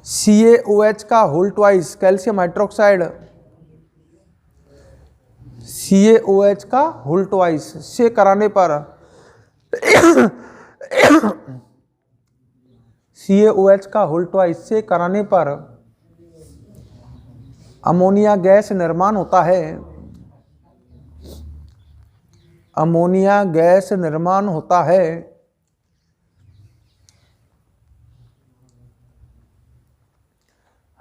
Speaker 1: CaOH का whole twice calcium hydroxide, CaOH का होल ट्वाइस से कराने पर CaOH का होल ट्वाइस से कराने पर अमोनिया गैस निर्माण होता है, अमोनिया गैस निर्माण होता है।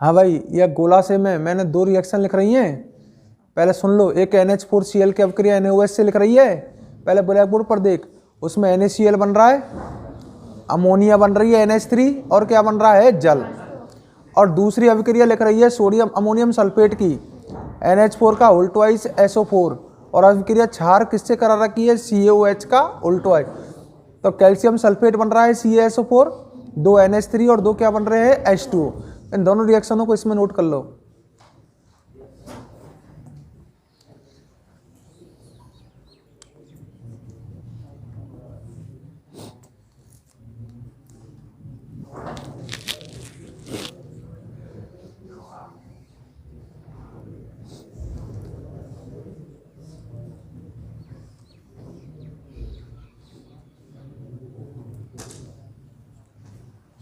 Speaker 1: हाँ भाई, यह गोला से मैंने 2 रिएक्शन लिख रही हैं, पहले सुन लो। एक NH4Cl की अभिक्रिया NaOH से लिख रही है, पहले ब्लैक बोर्ड पर देख। उसमें NaCl बन रहा है, अमोनिया बन रही है NH3, और क्या बन रहा है? जल। और दूसरी अभिक्रिया लिख रही है सोडियम अमोनियम सल्फेट की, NH4 का होल ट्वाइस SO4, और अभिक्रिया क्षार किससे करा रखी है? CaOH का होल ट्वाइस। तो कैल्शियम सल्फेट बन रहा है CaSO4, 2 NH3 और 2 क्या बन रहे हैं? H2O। इन दोनों रिएक्शनों को इसमें नोट कर लो।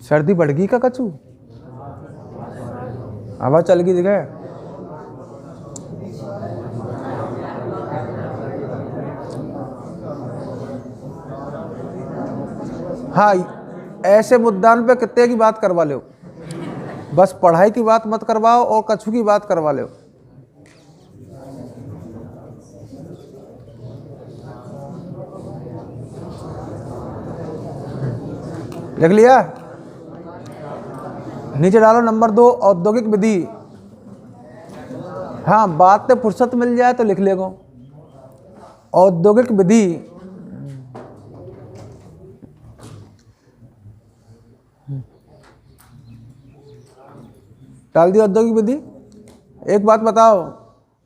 Speaker 1: सर्दी बढ़ गई का कचू? हवा चल गई जगह। हाँ, ऐसे मुद्दान पे कितने की बात करवा लो। बस पढ़ाई की बात मत करवाओ और कछु की बात करवा लो। लिख लिया? नीचे डालो नंबर 2 औद्योगिक विधि। हाँ, बात में फुर्सत मिल जाए तो लिख लेगो। औद्योगिक विधि, डाल दी औद्योगिक विधि। एक बात बताओ,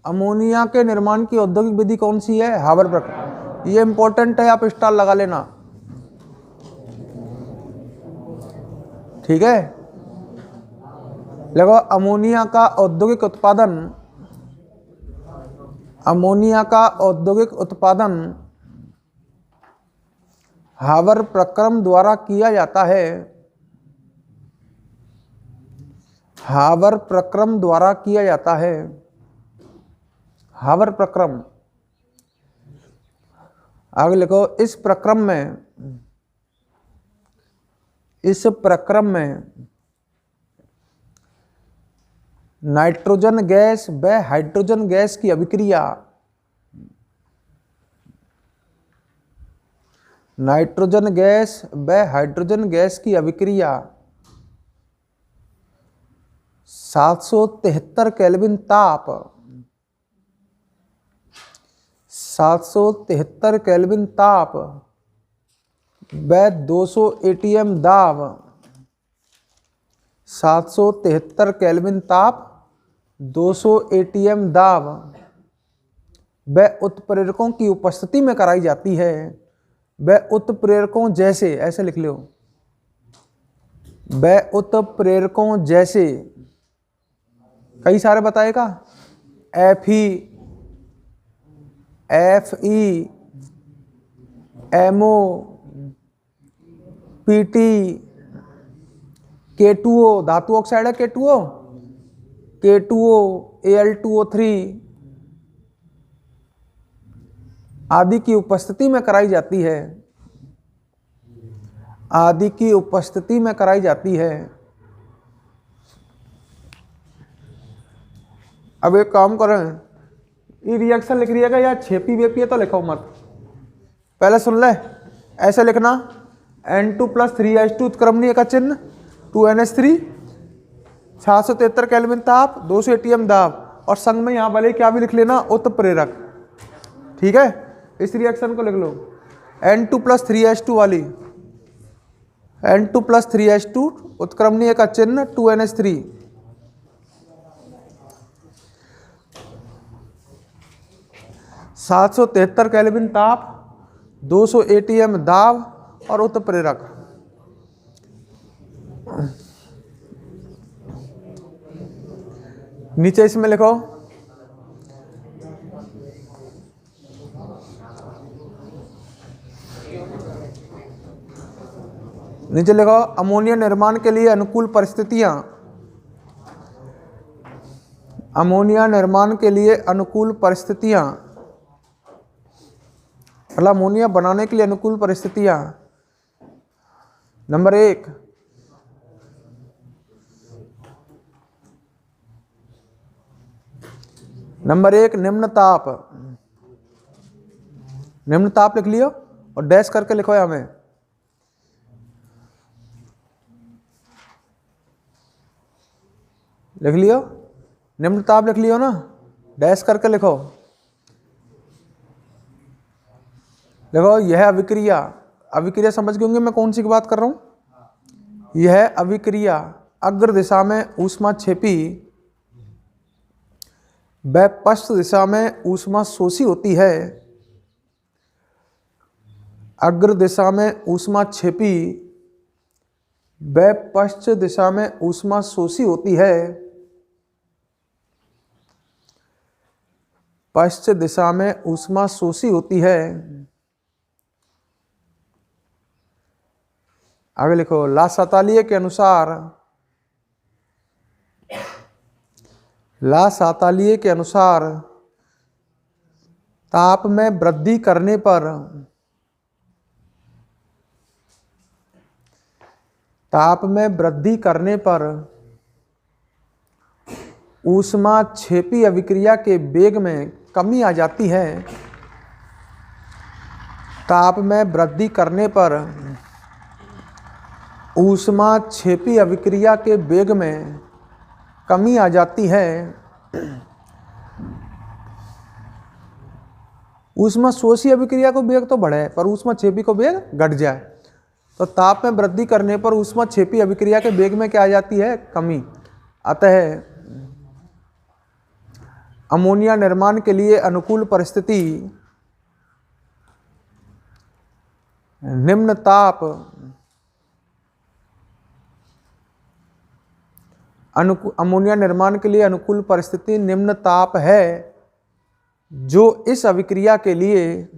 Speaker 1: अमोनिया के निर्माण की औद्योगिक विधि कौन सी है? हावर प्रक्रम। ये इंपॉर्टेंट है, आप स्टार लगा लेना। ठीक है, देखो अमोनिया का औद्योगिक उत्पादन, अमोनिया का औद्योगिक उत्पादन हावर प्रक्रम द्वारा किया जाता है। हावर प्रक्रम द्वारा किया जाता है। हावर प्रक्रम, आगे लिखो, इस प्रक्रम में, इस प्रक्रम में नाइट्रोजन गैस व हाइड्रोजन गैस की अभिक्रिया, नाइट्रोजन गैस व हाइड्रोजन गैस की अभिक्रिया 773 केल्विन ताप, 773 केल्विन ताप व 200 एटीएम दाब, 773 केल्विन ताप 200 एटीएम दाब व उत्प्रेरकों की उपस्थिति में कराई जाती है। व उत्प्रेरकों जैसे, ऐसे लिख लो, व उत्प्रेरकों जैसे, कई सारे बताएगा, Fe, Fe, MO, PT, K2O, धातु ऑक्साइड है K2O, K2O, Al2O3 आदि की उपस्थिति में कराई जाती है, आदि की उपस्थिति में कराई जाती है। अब एक काम करें, ये रिएक्शन लिख रहिएगा या छेपी वेपी है तो लिखो मत, पहले सुन ले। ऐसे लिखना, N2 + 3H2 उत्क्रमणीय का चिन्ह 2NH3, 773 केल्विन ताप, 200 एटीएम दाब, और संग में यहाँ वाले क्या भी लिख लेना, उत्प्रेरक। ठीक है, इस रिएक्शन को लिख लो, N2 + 3H2 वाली, N2 + 3H2 उत्क्रमणीय का चिन्ह 2NH3, 773 केल्विन ताप, 200 एटीएम दाब और उत्प्रेरक। नीचे इसमें लिखो, नीचे लिखो, अमोनिया निर्माण के लिए अनुकूल परिस्थितियां, अमोनिया निर्माण के लिए अनुकूल परिस्थितियां, मतलब अमोनिया बनाने के लिए अनुकूल परिस्थितियां। नंबर 1, निम्न ताप, निम्न ताप लिख लियो और डैश करके लिखो यहाँ में। लिख लियो, निम्न ताप लिख लियो ना, डैश करके लिखो। देखो यह अभिक्रिया, अभिक्रिया समझ गए होंगे मैं कौन सी की बात कर रहा हूं। यह अभिक्रिया अग्र दिशा में ऊष्मा छेपी व पश्च दिशा में ऊष्मा शोषी होती है। अग्र दिशा में ऊष्मा छेपी व पश्च दिशा में ऊष्मा शोषी होती है। पश्च दिशा में ऊष्मा शोषी होती है। आगे लिखो, ला सातालीय के अनुसार, ला सातालीय के अनुसार ताप में वृद्धि करने पर, ताप में वृद्धि करने पर ऊष्माक्षेपी अभिक्रिया के वेग में कमी आ जाती है। ताप में वृद्धि करने पर ऊष्माक्षेपी अभिक्रिया के वेग में कमी आ जाती है। ऊष्माशोषी अभिक्रिया को वेग तो बढ़े पर ऊष्माक्षेपी को वेग घट जाए, तो ताप में वृद्धि करने पर ऊष्माक्षेपी अभिक्रिया के वेग में क्या आ जाती है? कमी। अतः अमोनिया निर्माण के लिए अनुकूल परिस्थिति निम्न ताप अमोनिया निर्माण के लिए अनुकूल परिस्थिति निम्न ताप है, जो इस अभिक्रिया के लिए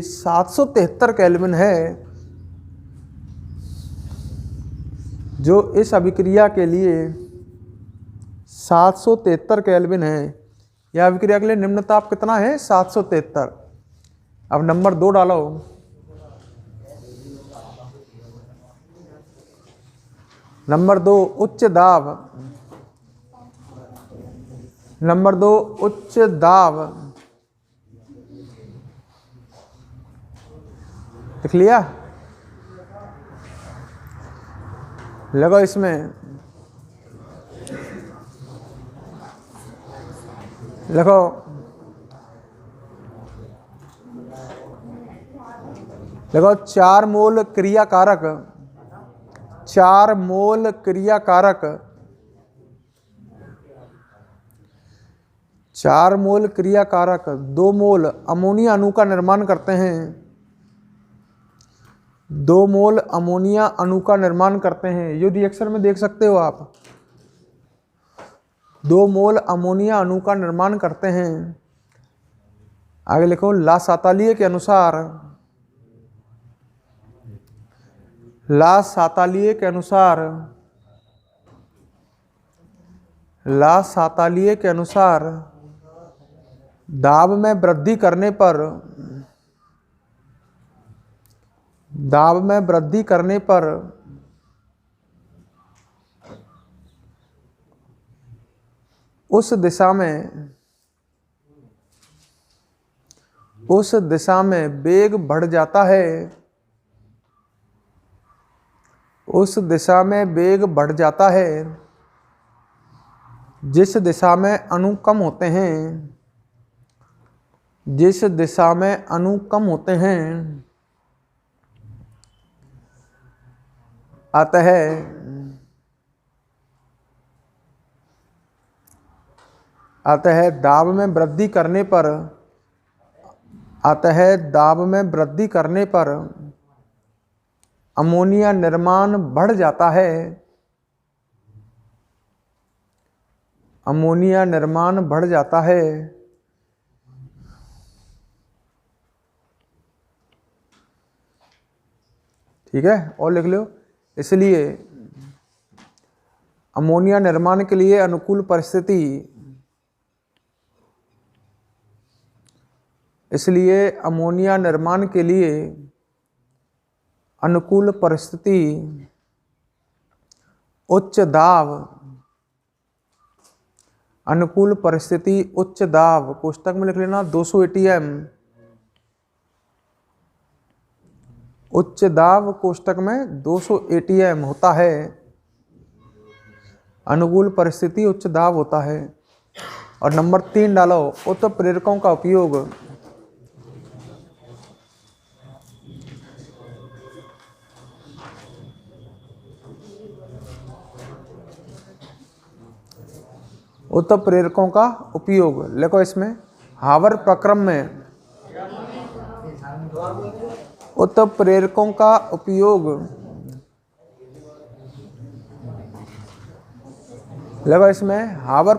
Speaker 1: 773 केल्विन है। जो इस अभिक्रिया के लिए 773 केल्विन है। यह अभिक्रिया के लिए निम्न ताप कितना है? 773। अब नंबर 2 डालो। नंबर 2 उच्च दाब। नंबर 2 उच्च दाब। लिख लिया? लगो इसमें, लिखो देखो 4 मोल क्रियाकारक 4 मोल क्रियाकारक 4 मोल क्रियाकारक 2 मोल अमोनिया अणु का निर्माण करते हैं। 2 मोल अमोनिया अणु का निर्माण करते हैं। ये रिएक्शन में देख सकते हो आप। 2 मोल अमोनिया अणु का निर्माण करते हैं। आगे लिखो लासातालिये के अनुसार लासातालिये के अनुसार दाब में वृद्धि करने पर उस दिशा में वेग बढ़ जाता है। उस दिशा में वेग बढ़ जाता है जिस दिशा में अणु कम होते हैं। जिस दिशा में अणु कम होते हैं। अतः दाब में वृद्धि करने पर अमोनिया निर्माण बढ़ जाता है। अमोनिया निर्माण बढ़ जाता है। ठीक है, और लिख लो। इसलिए अमोनिया निर्माण के लिए अनुकूल परिस्थिति उच्च दाब कोष्टक में लिख लेना 200 ATM। उच्च दाब कोष्टक में 200 ATM होता है। अनुकूल परिस्थिति उच्च दाब होता है। और नंबर 3 डालो उत्प्रेरकों का उपयोग। उत्प्रेरकों का उपयोग लिखो इसमें हावर प्रक्रम में उत्प्रेरकों का उपयोग लिखो इसमें हावर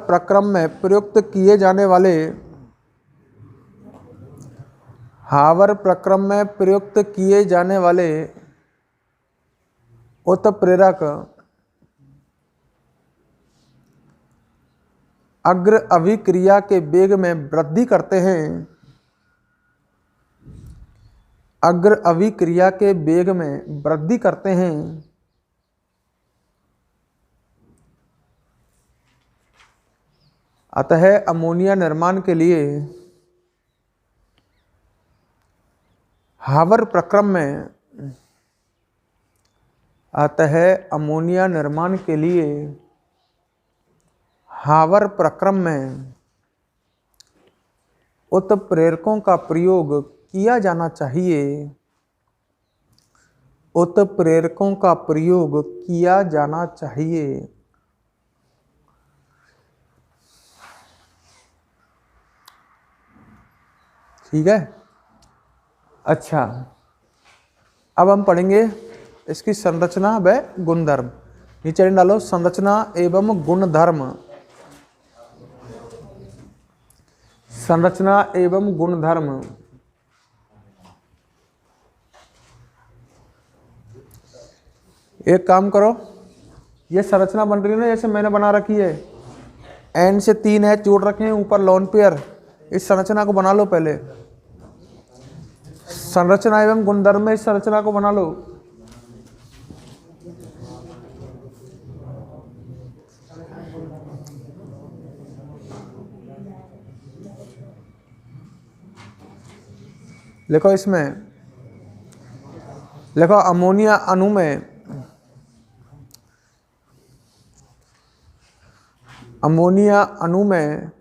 Speaker 1: प्रक्रम में प्रयुक्त किए जाने वाले उत्प्रेरक अग्र अभिक्रिया के वेग में वृद्धि करते हैं। अग्र अभिक्रिया के वेग में वृद्धि करते हैं। अतः अमोनिया निर्माण के लिए हावर प्रक्रम में अतः अमोनिया निर्माण के लिए हावर प्रक्रम में उत्प्रेरकों का प्रयोग किया जाना चाहिए। उत्प्रेरकों का प्रयोग किया जाना चाहिए। ठीक है। अच्छा, अब हम पढ़ेंगे इसकी संरचना व गुणधर्म। नीचे डालो संरचना एवं गुणधर्म। संरचना एवं गुणधर्म। एक काम करो, ये संरचना बन रही है ना जैसे मैंने बना रखी है, एन से 3 एच जोड़ रखे हैं ऊपर लोन पेयर। इस संरचना को बना लो पहले। संरचना एवं गुणधर्म में इस संरचना को बना लो। लिखो इसमें, लिखो अमोनिया अणु में, अमोनिया अणु में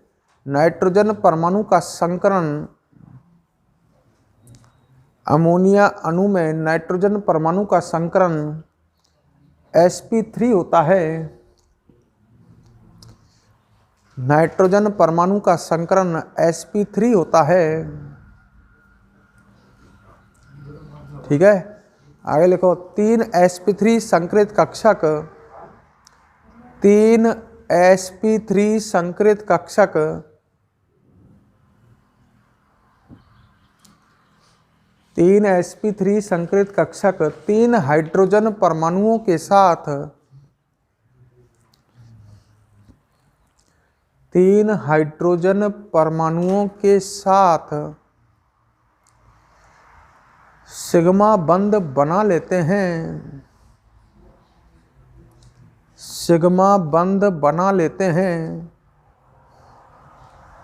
Speaker 1: नाइट्रोजन परमाणु का संकरण, अमोनिया अणु में नाइट्रोजन परमाणु का संकरण sp3 होता है। नाइट्रोजन परमाणु का संकरण sp3 होता है। ठीक है, आगे लिखो 3 sp3 संकृत कक्षक, 3 sp3 संकृत कक्षक तीन sp3 संकृत कक्षक 3 हाइड्रोजन परमाणुओं के साथ, 3 हाइड्रोजन परमाणुओं के साथ सिग्मा बंध बना लेते हैं। सिग्मा बंध बना लेते हैं।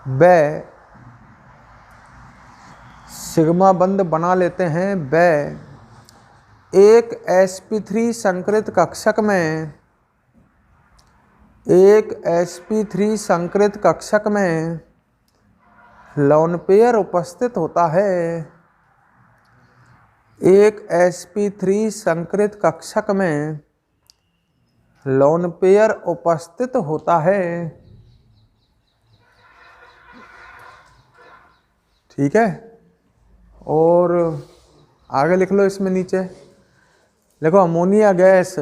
Speaker 1: वे सिग्मा बंध बना लेते हैं। वे एक sp3 संकृत कक्षक में, एक sp3 संकृत कक्षक में लोन पेयर उपस्थित होता है। एक sp3 संकृत कक्षक में लोन पेयर उपस्थित होता है। ठीक है, और आगे लिख लो इसमें नीचे लिखो अमोनिया गैस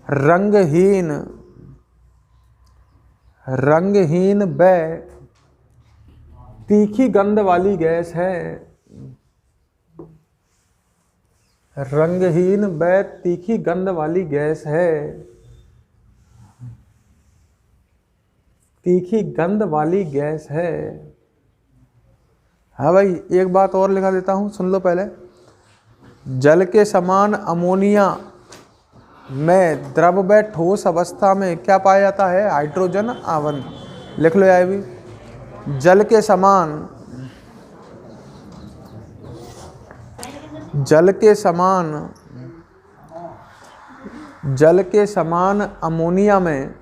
Speaker 1: रंगहीन, रंगहीन व तीखी गंध वाली गैस है। रंगहीन व तीखी गंध वाली गैस है। तीखी गंध वाली गैस है। हाँ भाई, एक बात और लिखा देता हूँ, सुन लो पहले। जल के समान अमोनिया में द्रव व ठोस अवस्था में क्या पाया जाता है? हाइड्रोजन आवन। लिख लो यार भी, जल के समान, जल के समान, जल के समान अमोनिया में,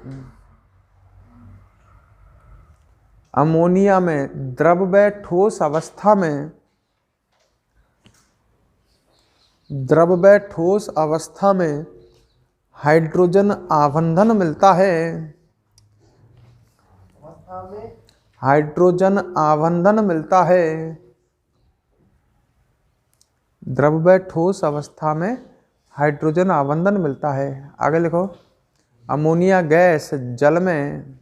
Speaker 1: अमोनिया में द्रव व ठोस अवस्था में, द्रव व ठोस अवस्था में हाइड्रोजन आबंधन मिलता है। हाइड्रोजन आबंधन मिलता है। द्रव व ठोस अवस्था में हाइड्रोजन आबंधन मिलता है। आगे लिखो, अमोनिया गैस जल में,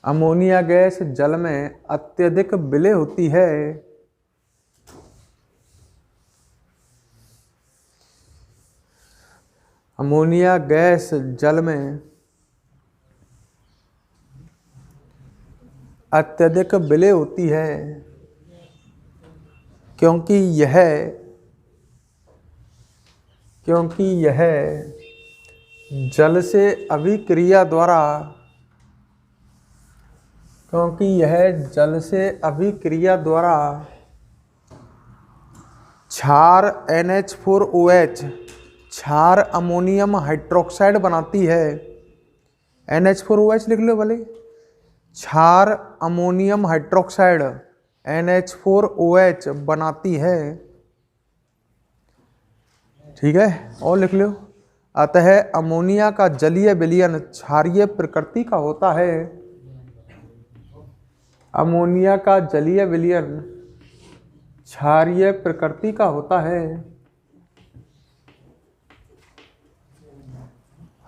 Speaker 1: अमोनिया गैस जल में अत्यधिक विलय होती है। अमोनिया गैस जल में अत्यधिक विलय होती है। क्योंकि यह जल से अभिक्रिया द्वारा क्षार NH4OH क्षार अमोनियम हाइड्रोक्साइड बनाती है। NH4OH लिख लो भले, क्षार अमोनियम हाइड्रोक्साइड NH4OH बनाती है। ठीक है, और लिख लो, अतः अमोनिया का जलीय विलयन क्षारीय प्रकृति का होता है। अमोनिया का जलीय विलयन क्षारीय प्रकृति का होता है।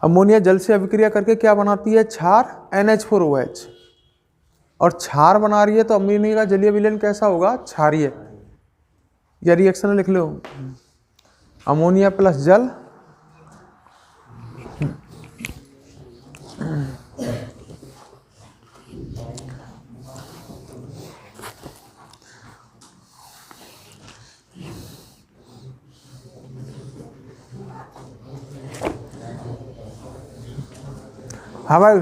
Speaker 1: अमोनिया जल से अभिक्रिया करके क्या बनाती है? क्षार NH4OH, और क्षार बना रही है तो अमोनिया का जलीय विलयन कैसा होगा? क्षारीय। यह रिएक्शन लिख लो, अमोनिया प्लस जल हाँ भाई,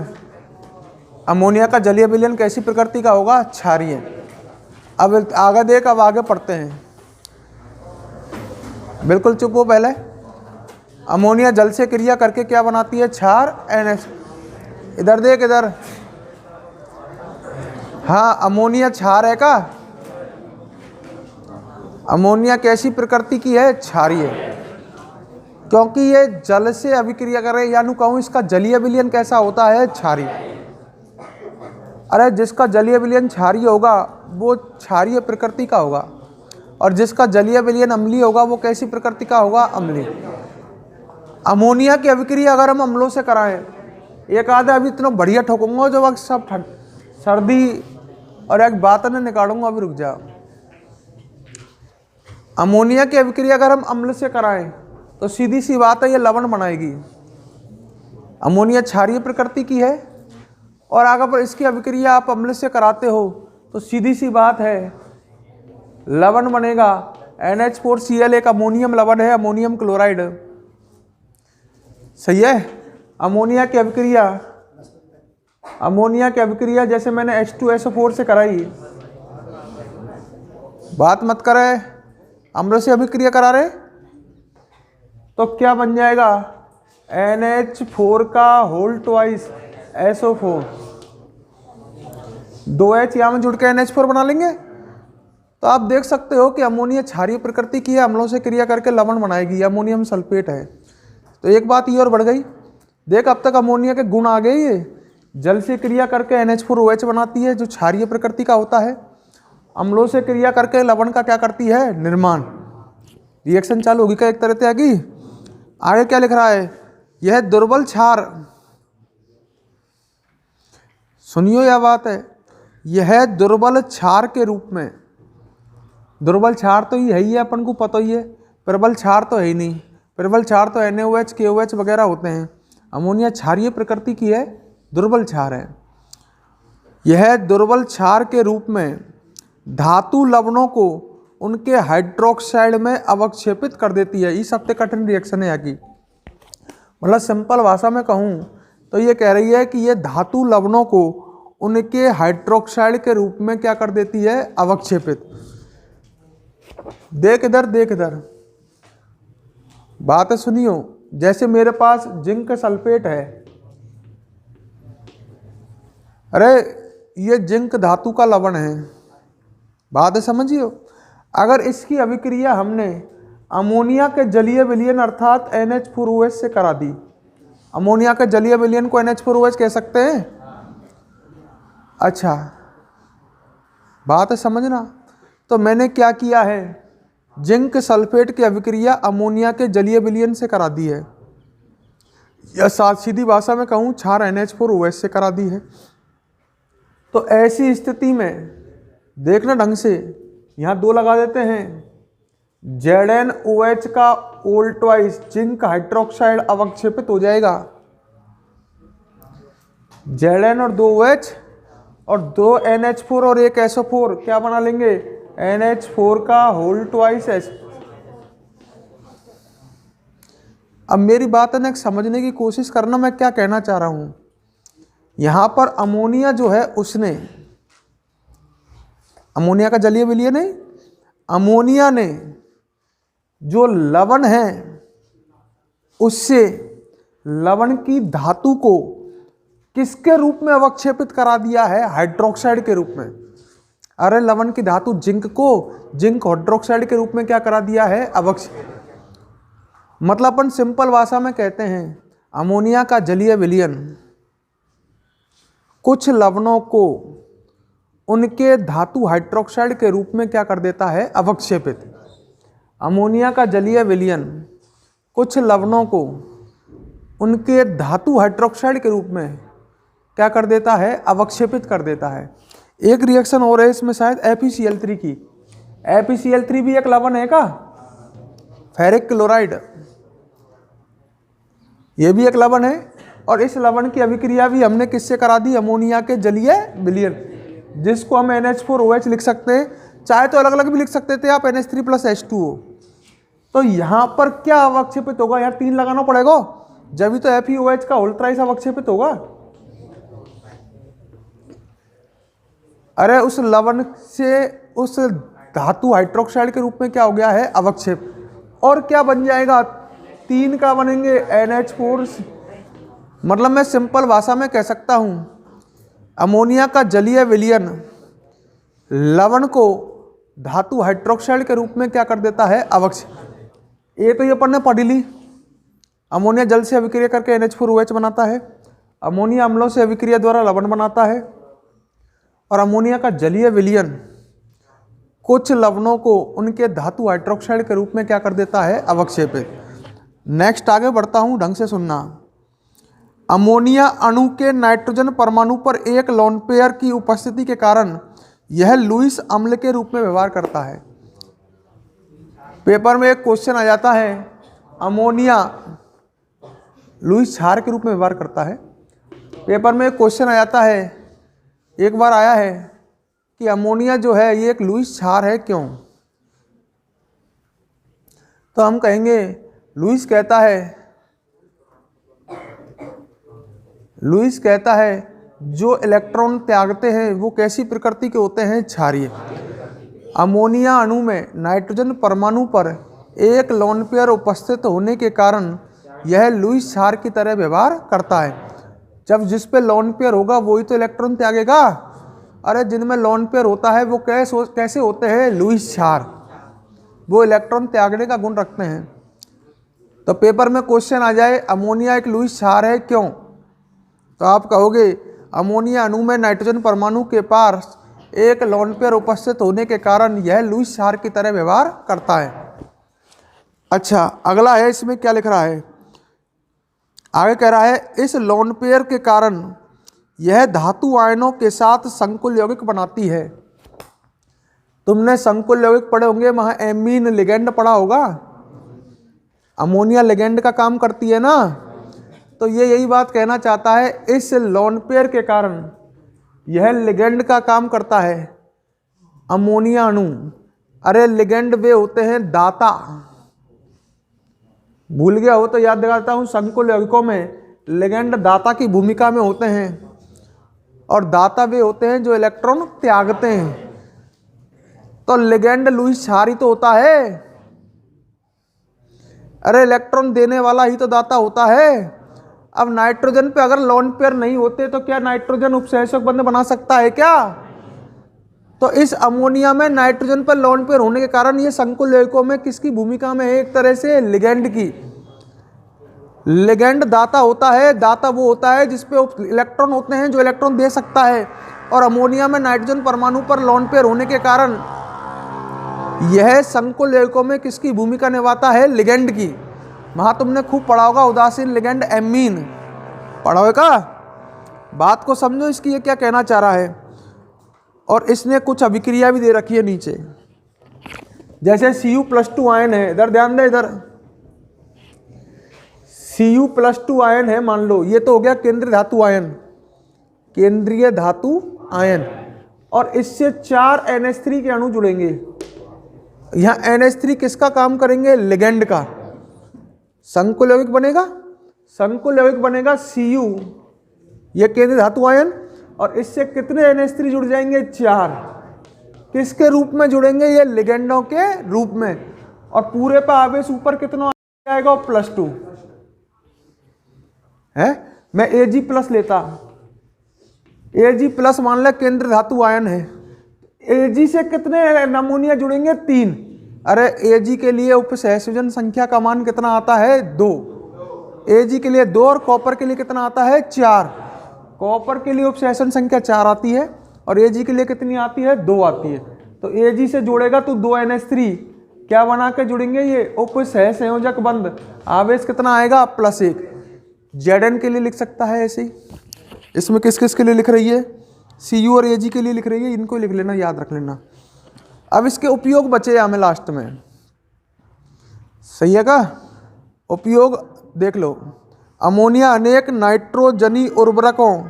Speaker 1: अमोनिया का जलीय विलयन कैसी प्रकृति का होगा? क्षारीय। अब आगे देख, अब आगे पढ़ते हैं। बिल्कुल चुप हो पहले। अमोनिया जल से क्रिया करके क्या बनाती है? क्षार NH। इधर देख, इधर। हाँ, अमोनिया क्षार है का? अमोनिया कैसी प्रकृति की है? क्षारीय। क्योंकि ये जल से अभिक्रिया कर रहे, यानी कहूँ इसका जलीय विलयन कैसा होता है? क्षारीय। अरे जिसका जलीय विलयन क्षारीय होगा वो क्षारीय प्रकृति का होगा, और जिसका जलीय विलयन अम्लीय होगा वो कैसी प्रकृति का होगा? अम्लीय। अमोनिया की अभिक्रिया अगर हम अम्लों से कराएं, एक आधा अभी इतना बढ़िया ठोकूंगा जो वक्त सब सर्दी, और एक बात ने निकालूंगा, अभी रुक जाओ। अमोनिया की अभिक्रिया अगर हम अम्ल से कराएं तो सीधी सी बात है ये लवण बनाएगी। अमोनिया क्षारीय प्रकृति की है, और अगर इसकी अभिक्रिया आप अम्ल से कराते हो तो सीधी सी बात है लवण बनेगा। NH4Cl एक अमोनियम लवण है, अमोनियम क्लोराइड। सही है। अमोनिया की अभिक्रिया जैसे मैंने H2SO4 से कराई, बात मत करे, अम्ल से अभिक्रिया करा रहे तो क्या बन जाएगा? NH4 का होल ट्वाइस SO4, 2H यहाँ में जुड़ के NH4 बना लेंगे। तो आप देख सकते हो कि अमोनिया क्षारीय प्रकृति की है, अम्लों से क्रिया करके लवण बनाएगी, अमोनियम सल्फेट है। तो एक बात ये और बढ़ गई। देख, अब तक अमोनिया के गुण आ गए। ये जल से क्रिया करके NH4OH बनाती है जो क्षारीय प्रकृति का होता है, अम्लों से क्रिया करके लवण का क्या करती है? निर्माण। रिएक्शन चालू होगी क्या? एक तरह से आगे क्या लिख रहा है? यह दुर्बल क्षार, सुनियो यह बात है, यह दुर्बल क्षार के रूप में, दुर्बल क्षार तो ये है ही है, अपन को पता ही है, प्रबल क्षार तो है ही नहीं। प्रबल क्षार तो NaOH KOH वगैरह होते हैं। अमोनिया क्षारीय प्रकृति की है, दुर्बल क्षार है। यह दुर्बल क्षार के रूप में धातु लवणों को उनके हाइड्रोक्साइड में अवक्षेपित कर देती है। ये सबसे कठिन रिएक्शन है यहाँ की। मतलब सिंपल भाषा में कहूँ तो ये कह रही है कि ये धातु लवणों को उनके हाइड्रोक्साइड के रूप में क्या कर देती है? अवक्षेपित। देख इधर, देख इधर, बात सुनियो। जैसे मेरे पास जिंक सल्फेट है, अरे ये जिंक धातु का लवण है, बात समझियो। अगर इसकी अभिक्रिया हमने अमोनिया के जलीय विलयन अर्थात NH4OH से करा दी, अमोनिया के जलीय विलयन को NH4OH कह सकते हैं। अच्छा, बात समझना। तो मैंने क्या किया है? जिंक सल्फेट की अभिक्रिया अमोनिया के जलीय विलयन से करा दी है, या सीधी भाषा में कहूँ क्षार NH4OH से करा दी है। तो ऐसी स्थिति में देखना ढंग से, यहाँ 2 लगा देते हैं। ZnOH का ओल ट्वाइस जिंक हाइड्रोक्साइड अवक्षेपित हो जाएगा। Zn और 2OH और 2 NH4 और 1 SO4 क्या बना लेंगे? NH4 का होल ट्वाइस H। अब मेरी बात है ना समझने की कोशिश करना, मैं क्या कहना चाह रहा हूं। यहां पर अमोनिया जो है उसने, अमोनिया का जलीय विलयन नहीं, अमोनिया ने जो लवण है उससे लवण की धातु को किसके रूप में अवक्षेपित करा दिया है? हाइड्रोक्साइड के रूप में। अरे लवण की धातु जिंक को जिंक हाइड्रोक्साइड के रूप में क्या करा दिया है? अवक्षेपित। मतलब अपन सिंपल भाषा में कहते हैं अमोनिया का जलीय विलयन कुछ लवणों को उनके धातु हाइड्रोक्साइड के रूप में क्या कर देता है? अवक्षेपित। अमोनिया का जलीय विलयन कुछ लवणों को उनके धातु हाइड्रोक्साइड के रूप में क्या कर देता है? अवक्षेपित कर देता है। एक रिएक्शन हो रहा है इसमें शायद FeCl3 की। FeCl3 भी एक लवण है का? फेरिक क्लोराइड, ये भी एक लवण है। और इस लवण की अभिक्रिया भी हमने किससे करा दी? अमोनिया के जलीय विलयन, जिसको हम NH4OH लिख सकते हैं, चाहे तो अलग अलग भी लिख सकते थे आप, NH3+H2O। तो यहां पर क्या अवक्षेपित होगा? यार 3 लगाना पड़ेगा, जब भी तो FeOH का होल ट्राइस अवक्षेपित होगा। अरे उस लवण से उस धातु हाइड्रोक्साइड के रूप में क्या हो गया है? अवक्षेप। और क्या बन जाएगा? 3 का बनेंगे NH4। मतलब मैं सिंपल भाषा में कह सकता हूं अमोनिया का जलीय विलयन लवण को धातु हाइड्रोक्साइड के रूप में क्या कर देता है? अवक्षेप। ये तो ये अपन ने पढ़ ली। अमोनिया जल से अभिक्रिया करके NH4OH बनाता है, अमोनिया अम्लों से अभिक्रिया द्वारा लवण बनाता है, और अमोनिया का जलीय विलयन कुछ लवणों को उनके धातु हाइड्रोक्साइड के रूप में क्या कर देता है? अवक्षेपित। नेक्स्ट आगे बढ़ता हूं, ढंग से सुनना। अमोनिया अणु के नाइट्रोजन परमाणु पर एक लोन पेयर की उपस्थिति के कारण यह लुईस अम्ल के रूप में व्यवहार करता है। पेपर में एक क्वेश्चन आ जाता है, अमोनिया लुईस क्षार के रूप में व्यवहार करता है। पेपर में एक क्वेश्चन आ जाता है, एक बार आया है कि अमोनिया जो है ये एक लुईस क्षार है, क्यों? तो हम कहेंगे लुईस कहता है जो इलेक्ट्रॉन त्यागते हैं वो कैसी प्रकृति के होते हैं? क्षारीय। अमोनिया अणु में नाइट्रोजन परमाणु पर एक लोन पेयर उपस्थित होने के कारण यह लुईस क्षार की तरह व्यवहार करता है। जब जिस पे लोन पेयर होगा वही तो इलेक्ट्रॉन त्यागेगा। अरे जिनमें लोन पेयर होता है वो कैसे होते हैं? लुईस क्षार। वो इलेक्ट्रॉन त्यागने का गुण रखते हैं। तो पेपर में क्वेश्चन आ जाए अमोनिया एक लुईस क्षार है, क्यों? तो आप कहोगे अमोनिया अणु में नाइट्रोजन परमाणु के पास एक लोन पेयर उपस्थित होने के कारण यह लुईस क्षार की तरह व्यवहार करता है। अच्छा, अगला है, इसमें क्या लिख रहा है? आगे कह रहा है इस लोन पेयर के कारण यह धातु आयनों के साथ संकुल यौगिक बनाती है। तुमने संकुल यौगिक पढ़े होंगे, वहां एमीन लिगेंड पढ़ा होगा। अमोनिया लिगेंड का काम करती है ना, तो ये यही बात कहना चाहता है, इस लोन पेयर के कारण यह लिगेंड का काम करता है अमोनिया अणु। अरे लिगेंड वे होते हैं दाता, भूल गया हो तो याद दिलाता हूं, संकुल यौगिकों में लिगेंड दाता की भूमिका में होते हैं, और दाता वे होते हैं जो इलेक्ट्रॉन त्यागते हैं। तो लिगेंड लुईस क्षार ही तो होता है। अरे इलेक्ट्रॉन देने वाला ही तो दाता होता है। अब नाइट्रोजन पे अगर लोन पेयर नहीं होते तो क्या नाइट्रोजन उपसहसक बंध बना सकता है क्या? तो इस अमोनिया में नाइट्रोजन पर लोन पेयर होने के कारण ये संकुल यौगिकों में किसकी भूमिका में है? एक तरह से लिगेंड की। लिगेंड दाता होता है। दाता वो होता है जिसपे इलेक्ट्रॉन होते हैं, जो इलेक्ट्रॉन दे सकता है। और अमोनिया में नाइट्रोजन परमाणु पर लोन पेयर होने के कारण यह संकुल यौगिकों में किसकी भूमिका निभाता है? लिगेंड की। वहां तुमने खूब पढ़ा होगा उदासीन लिगेंड एमीन, पढ़ा होगा। बात को समझो इसकी, ये क्या कहना चाह रहा है। और इसने कुछ अभिक्रिया भी दे रखी है नीचे, जैसे Cu+2 आयन है, इधर ध्यान दे, इधर Cu+2 आयन है, मान लो ये तो हो गया केंद्रीय धातु आयन, केंद्रीय धातु आयन। और इससे 4 NH3 के अणु जुड़ेंगे। यहाँ NH3 किसका काम करेंगे? लिगेंड का। संकुल यौगिक बनेगा, संकुल यौगिक बनेगा Cu, ये केंद्रीय धातु आयन, और इससे कितने NH3 जुड़ जाएंगे? 4। किसके रूप में जुड़ेंगे? ये लिगेंडों के रूप में। और पूरे पर आवेश ऊपर कितना आएगा? +2 है। मैं Ag+ लेता, Ag+ मान ले केंद्र धातु आयन है। Ag से कितने अमोनिया जुड़ेंगे? 3। अरे Ag के लिए उपसहसंयोजन संख्या का मान कितना आता है? 2। Ag के लिए 2 और कॉपर के लिए कितना आता है? 4। कॉपर के लिए उपसहसंयोजन संख्या 4 आती है और Ag के लिए कितनी आती है? 2 आती है। तो Ag से जोड़ेगा तो 2 NH3 क्या बना के जुड़ेंगे? ये उपसहसंयोजक बंध। आवेश कितना आएगा? +1। Zn के लिए लिख सकता है ऐसे ही। इसमें किस किस के लिए लिख रही है? Cu और Ag के लिए लिख रही है। इनको लिख लेना, याद रख लेना। अब इसके उपयोग बचे हमें लास्ट में, सही है का? उपयोग देख लो। अमोनिया अनेक नाइट्रोजनी उर्वरकों,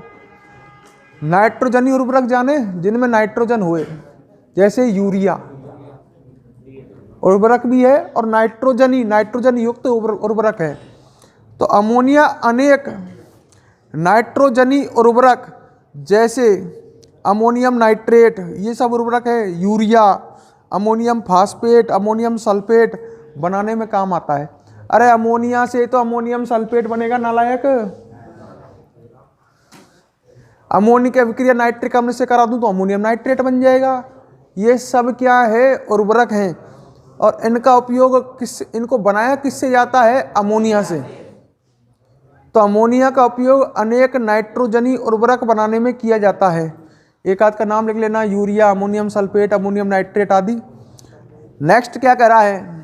Speaker 1: नाइट्रोजनी उर्वरक जाने जिनमें नाइट्रोजन हुए, जैसे यूरिया उर्वरक भी है और नाइट्रोजन युक्त उर्वरक है। तो अमोनिया अनेक नाइट्रोजनी उर्वरक जैसे अमोनियम नाइट्रेट, ये सब उर्वरक है, urea, ammonium phosphate, ammonium sulphate बनाने में काम आता है। अरे अमोनिया से तो अमोनियम सल्फेट बनेगा नालायक। अमोनिया की अभिक्रिया नाइट्रिक अम्ल से करा दूं तो अमोनियम नाइट्रेट बन जाएगा। ये सब क्या है? उर्वरक हैं। और इनका उपयोग इनको बनाया किससे जाता है? अमोनिया से। तो अमोनिया का उपयोग अनेक नाइट्रोजनी उर्वरक बनाने में किया जाता है। एक आध का नाम लिख लेना, urea, ammonium sulphate, ammonium nitrate आदि। नेक्स्ट क्या कह रहा है?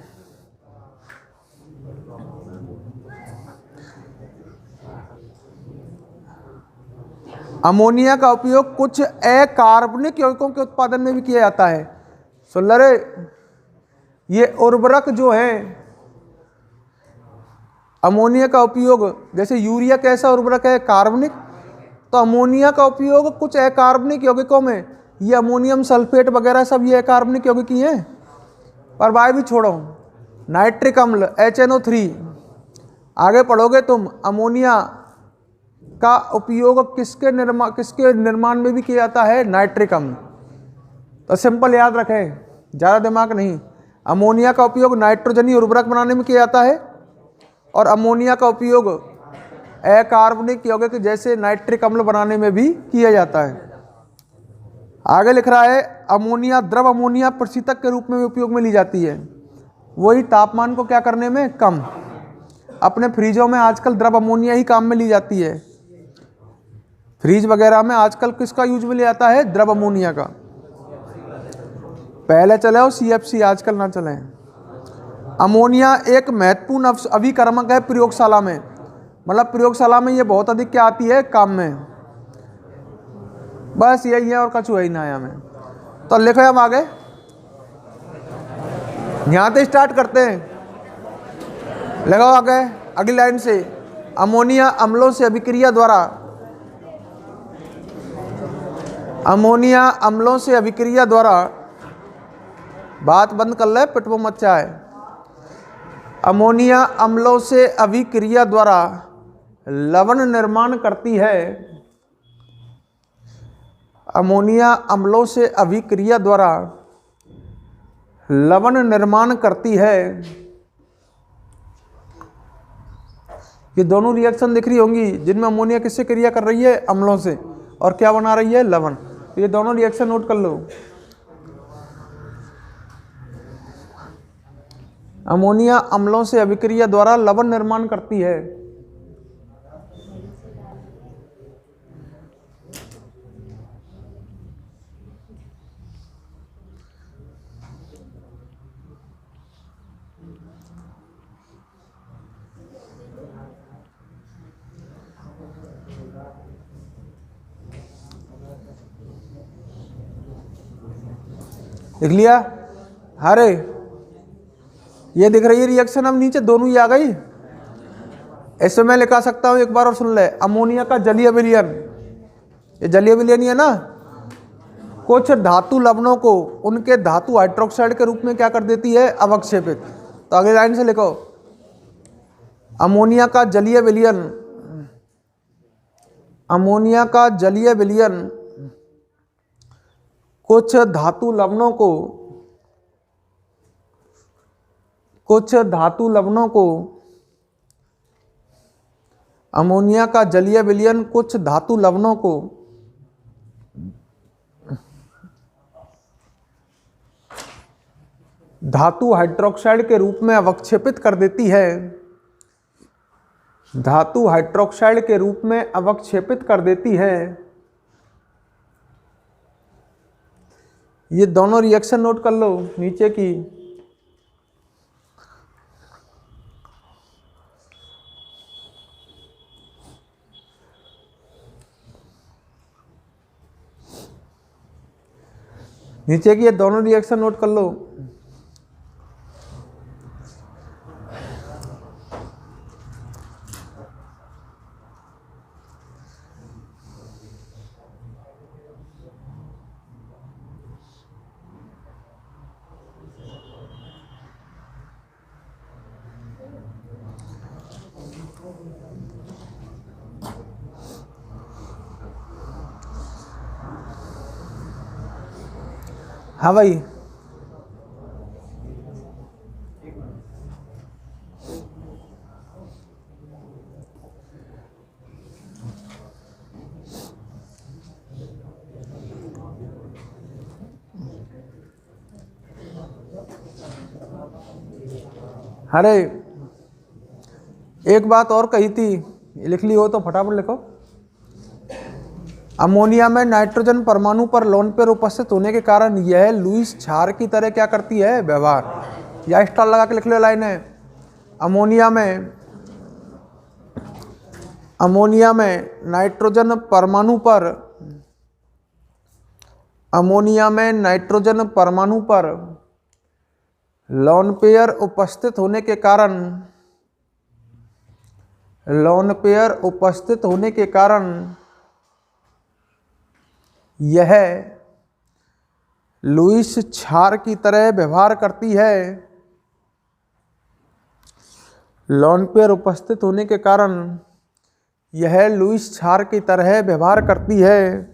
Speaker 1: अमोनिया का उपयोग कुछ अकार्बनिक यौगिकों के उत्पादन में भी किया जाता है। सुन लो रे, ये उर्वरक जो है, अमोनिया का उपयोग, जैसे यूरिया कैसा उर्वरक है? कार्बनिक। तो अमोनिया का उपयोग कुछ अकार्बनिक यौगिकों में, ये अमोनियम सल्फेट वगैरह सब ये अकार्बनिक यौगिक ही हैं। पर भाई भी छोड़ो, नाइट्रिक अम्ल HNO3 आगे पढ़ोगे तुम। अमोनिया का उपयोग किसके निर्माण में भी किया जाता है? नाइट्रिक अम्ल। तो सिंपल याद रखें, ज़्यादा दिमाग नहीं। अमोनिया का उपयोग नाइट्रोजनी उर्वरक बनाने में किया जाता है और अमोनिया का उपयोग अकार्बनिक यौगिक जैसे नाइट्रिक अम्ल बनाने में भी किया जाता है। आगे लिख रहा है अमोनिया, द्रव अमोनिया प्रशीतक के रूप में उपयोग में ली जाती है। वही तापमान को क्या करने में? कम। अपने फ्रिजों में आजकल द्रव अमोनिया ही काम में ली जाती है। फ्रिज वगैरह में आजकल किसका यूज में लिया जाता है? द्रव अमोनिया का। पहले चले हो CFC, आजकल ना चले। अमोनिया एक महत्वपूर्ण अभिकर्मक है प्रयोगशाला में। मतलब प्रयोगशाला में ये बहुत अधिक क्या आती है? काम में। बस यही है और कछु है ही ना में। तो लिखो हम आगे, यहाँ से स्टार्ट करते हैं। लगाओ आगे अगली लाइन से। अमोनिया अम्लों से अभिक्रिया द्वारा, अमोनिया अम्लों से अभिक्रिया द्वारा, बात बंद कर ले, पिटवो मत चाहे। अमोनिया अम्लों से अभिक्रिया द्वारा लवण निर्माण करती है। अमोनिया अम्लों से अभिक्रिया द्वारा लवण निर्माण करती है। ये दोनों रिएक्शन दिख रही होंगी जिनमें अमोनिया किससे क्रिया कर रही है? अम्लों से। और क्या बना रही है? लवण। ये दोनों रिएक्शन नोट कर लो। अमोनिया अम्लों से अभिक्रिया द्वारा लवण निर्माण करती है। लिख लिया? अरे ये दिख रही है रिएक्शन, अब नीचे दोनों ही आ गई। ऐसे मैं लिखा सकता हूं, एक बार और सुन ले। अमोनिया का जलीय विलयन, ये जलीय विलयन ही है ना। कुछ धातु लवणों को उनके धातु हाइड्रोक्साइड के रूप में क्या कर देती है, अवक्षेपित। तो अगली लाइन से लिखो, अमोनिया का जलीय विलयन, अमोनिया का जलीय विलयन कुछ धातु लवणों को, कुछ धातु लवणों को, अमोनिया का जलीय विलयन कुछ धातु लवणों को धातु हाइड्रोक्साइड के रूप में अवक्षेपित कर देती है, धातु हाइड्रोक्साइड के रूप में अवक्षेपित कर देती है। ये दोनों रिएक्शन नोट कर लो नीचे की। नीचे की ये दोनों रिएक्शन नोट कर लो। हाँ भाई, अरे एक बात और कही थी, लिख ली हो तो फटाफट लिखो। अमोनिया में नाइट्रोजन परमाणु पर लोन पेयर उपस्थित होने के कारण यह लुईस क्षार की तरह क्या करती है, व्यवहार। या स्टार लगा के लिख लो लाइन है। अमोनिया में नाइट्रोजन परमाणु पर, अमोनिया में नाइट्रोजन परमाणु पर लोन पेयर उपस्थित होने के कारण, लोन पेयर उपस्थित होने के कारण यह लुईस क्षार की तरह व्यवहार करती है। लोन पेयर उपस्थित होने के कारण यह लुईस क्षार की तरह व्यवहार करती है।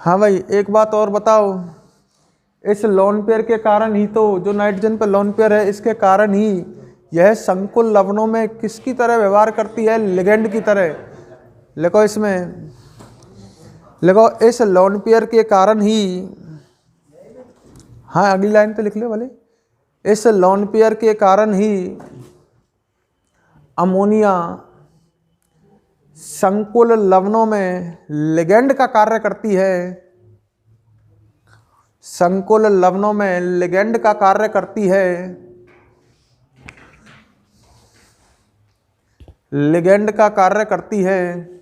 Speaker 1: हाँ भाई, एक बात और बताओ, इस लोन पेयर के कारण ही तो, जो नाइट्रोजन पर लोन पेयर है, इसके कारण ही यह संकुल लवणों में किसकी तरह व्यवहार करती है, लिगेंड की तरह। लिखो इसमें, लिखो इस लोन पेयर के कारण ही, हाँ अगली लाइन तो लिख लो भले, इस लोन पेयर के कारण ही अमोनिया संकुल लवणों में लिगेंड का कार्य करती है, संकुल लवणों में लिगेंड का कार्य करती है, लिगेंड का कार्य करती है।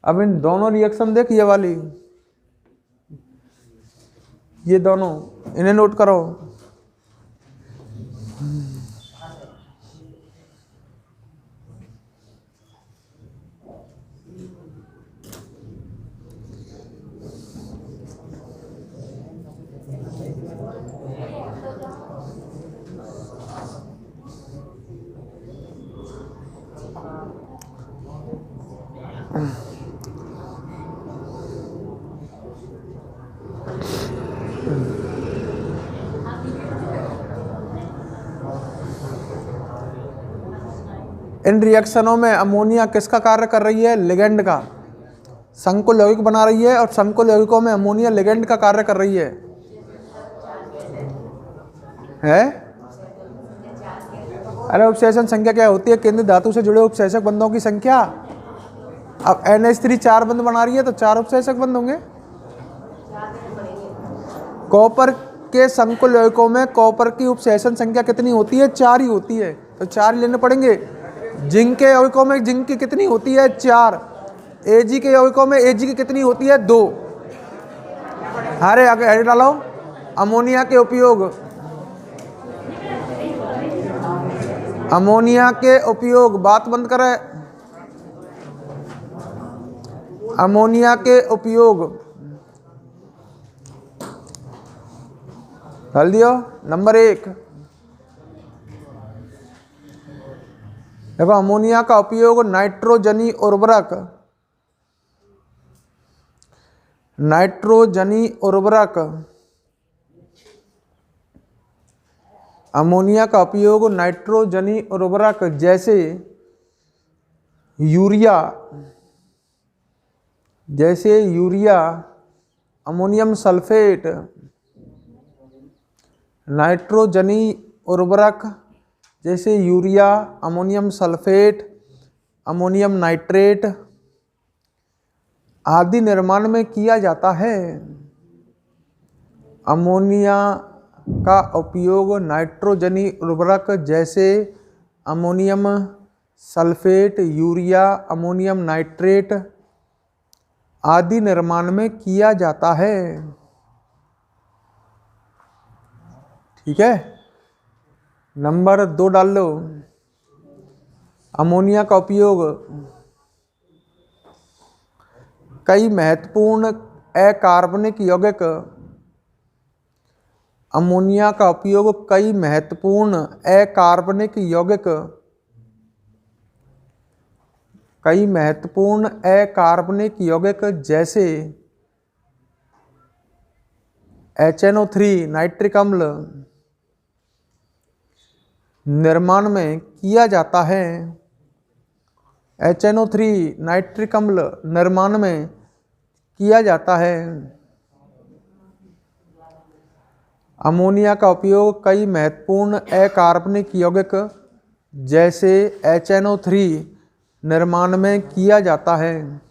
Speaker 1: अब इन दोनों रिएक्शन देख, ये वाली, ये दोनों, इन्हें नोट करो। इन रिएक्शनों में अमोनिया किसका कार्य कर रही है, लिगेंड का। संकुल यौगिक बना रही है और संकुल यौगिकों में अमोनिया लिगेंड का कार्य कर रही है। अरे उपसेचन संख्या क्या होती है, केंद्रीय धातु से जुड़े उपसेचक बंधों की संख्या। अब NH3 4 बंध बना रही है तो 4 उपसेचक बंध होंगे। कॉपर के संकुल यौगिकों में कॉपर की उपसेचन संख्या कितनी होती है, 4 ही होती है, तो 4 ही लेने पड़ेंगे। जिंक के यौगिकों में जिंक की कितनी होती है, 4। Ag के यौगिकों में Ag की कितनी होती है, 2। अरे आगे डालो, अमोनिया के उपयोग, अमोनिया के उपयोग, बात बंद करे, अमोनिया के उपयोग, डाल दियो नंबर 1। देखो अमोनिया का उपयोग नाइट्रोजनी उर्वरक, नाइट्रोजनी उर्वरक, अमोनिया का उपयोग नाइट्रोजनी उर्वरक जैसे यूरिया, अमोनियम सल्फेट, नाइट्रोजनी उर्वरक जैसे urea, ammonium sulphate, ammonium nitrate आदि निर्माण में किया जाता है। अमोनिया का उपयोग नाइट्रोजनी उर्वरक जैसे ammonium sulphate, urea, ammonium nitrate आदि निर्माण में किया जाता है। ठीक है, नंबर 2 डाल लो। अमोनिया का उपयोग कई महत्वपूर्ण अकार्बनिक यौगिक, अमोनिया का उपयोग कई महत्वपूर्ण अकार्बनिक यौगिक, कई महत्वपूर्ण अकार्बनिक यौगिक जैसे HNO3 नाइट्रिक अम्ल निर्माण में किया जाता है। HNO3 नाइट्रिक अम्ल निर्माण में किया जाता है। अमोनिया का उपयोग कई महत्वपूर्ण अकार्बनिक यौगिक जैसे HNO3 निर्माण में किया जाता है।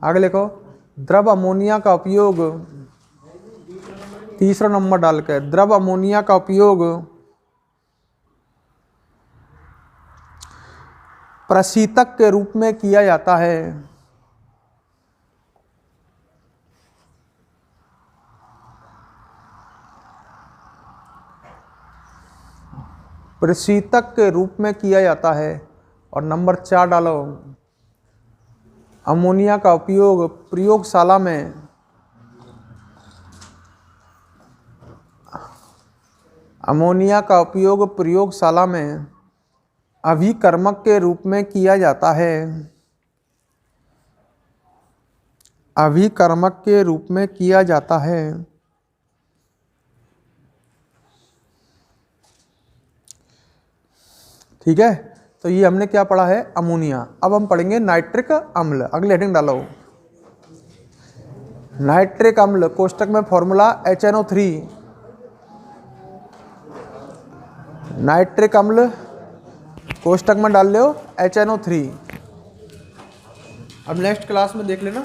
Speaker 1: आगे लिखो, द्रव अमोनिया का उपयोग, तीसरा नंबर डाल के, द्रव अमोनिया का उपयोग प्रशीतक के रूप में किया जाता है। प्रशीतक के रूप में किया जाता है। और नंबर 4 डालो, अमोनिया का उपयोग प्रयोगशाला में, अमोनिया का उपयोग प्रयोगशाला में अभिकर्मक के रूप में किया जाता है। अभिकर्मक के रूप में किया जाता है। ठीक है, तो ये हमने क्या पढ़ा है, अमोनिया। अब हम पढ़ेंगे नाइट्रिक अम्ल। अगले हेडिंग डालो, नाइट्रिक अम्ल कोष्टक में फॉर्मूला HNO3, नाइट्रिक अम्ल कोष्टक में डाल लो HNO3। अब नेक्स्ट क्लास में देख लेना।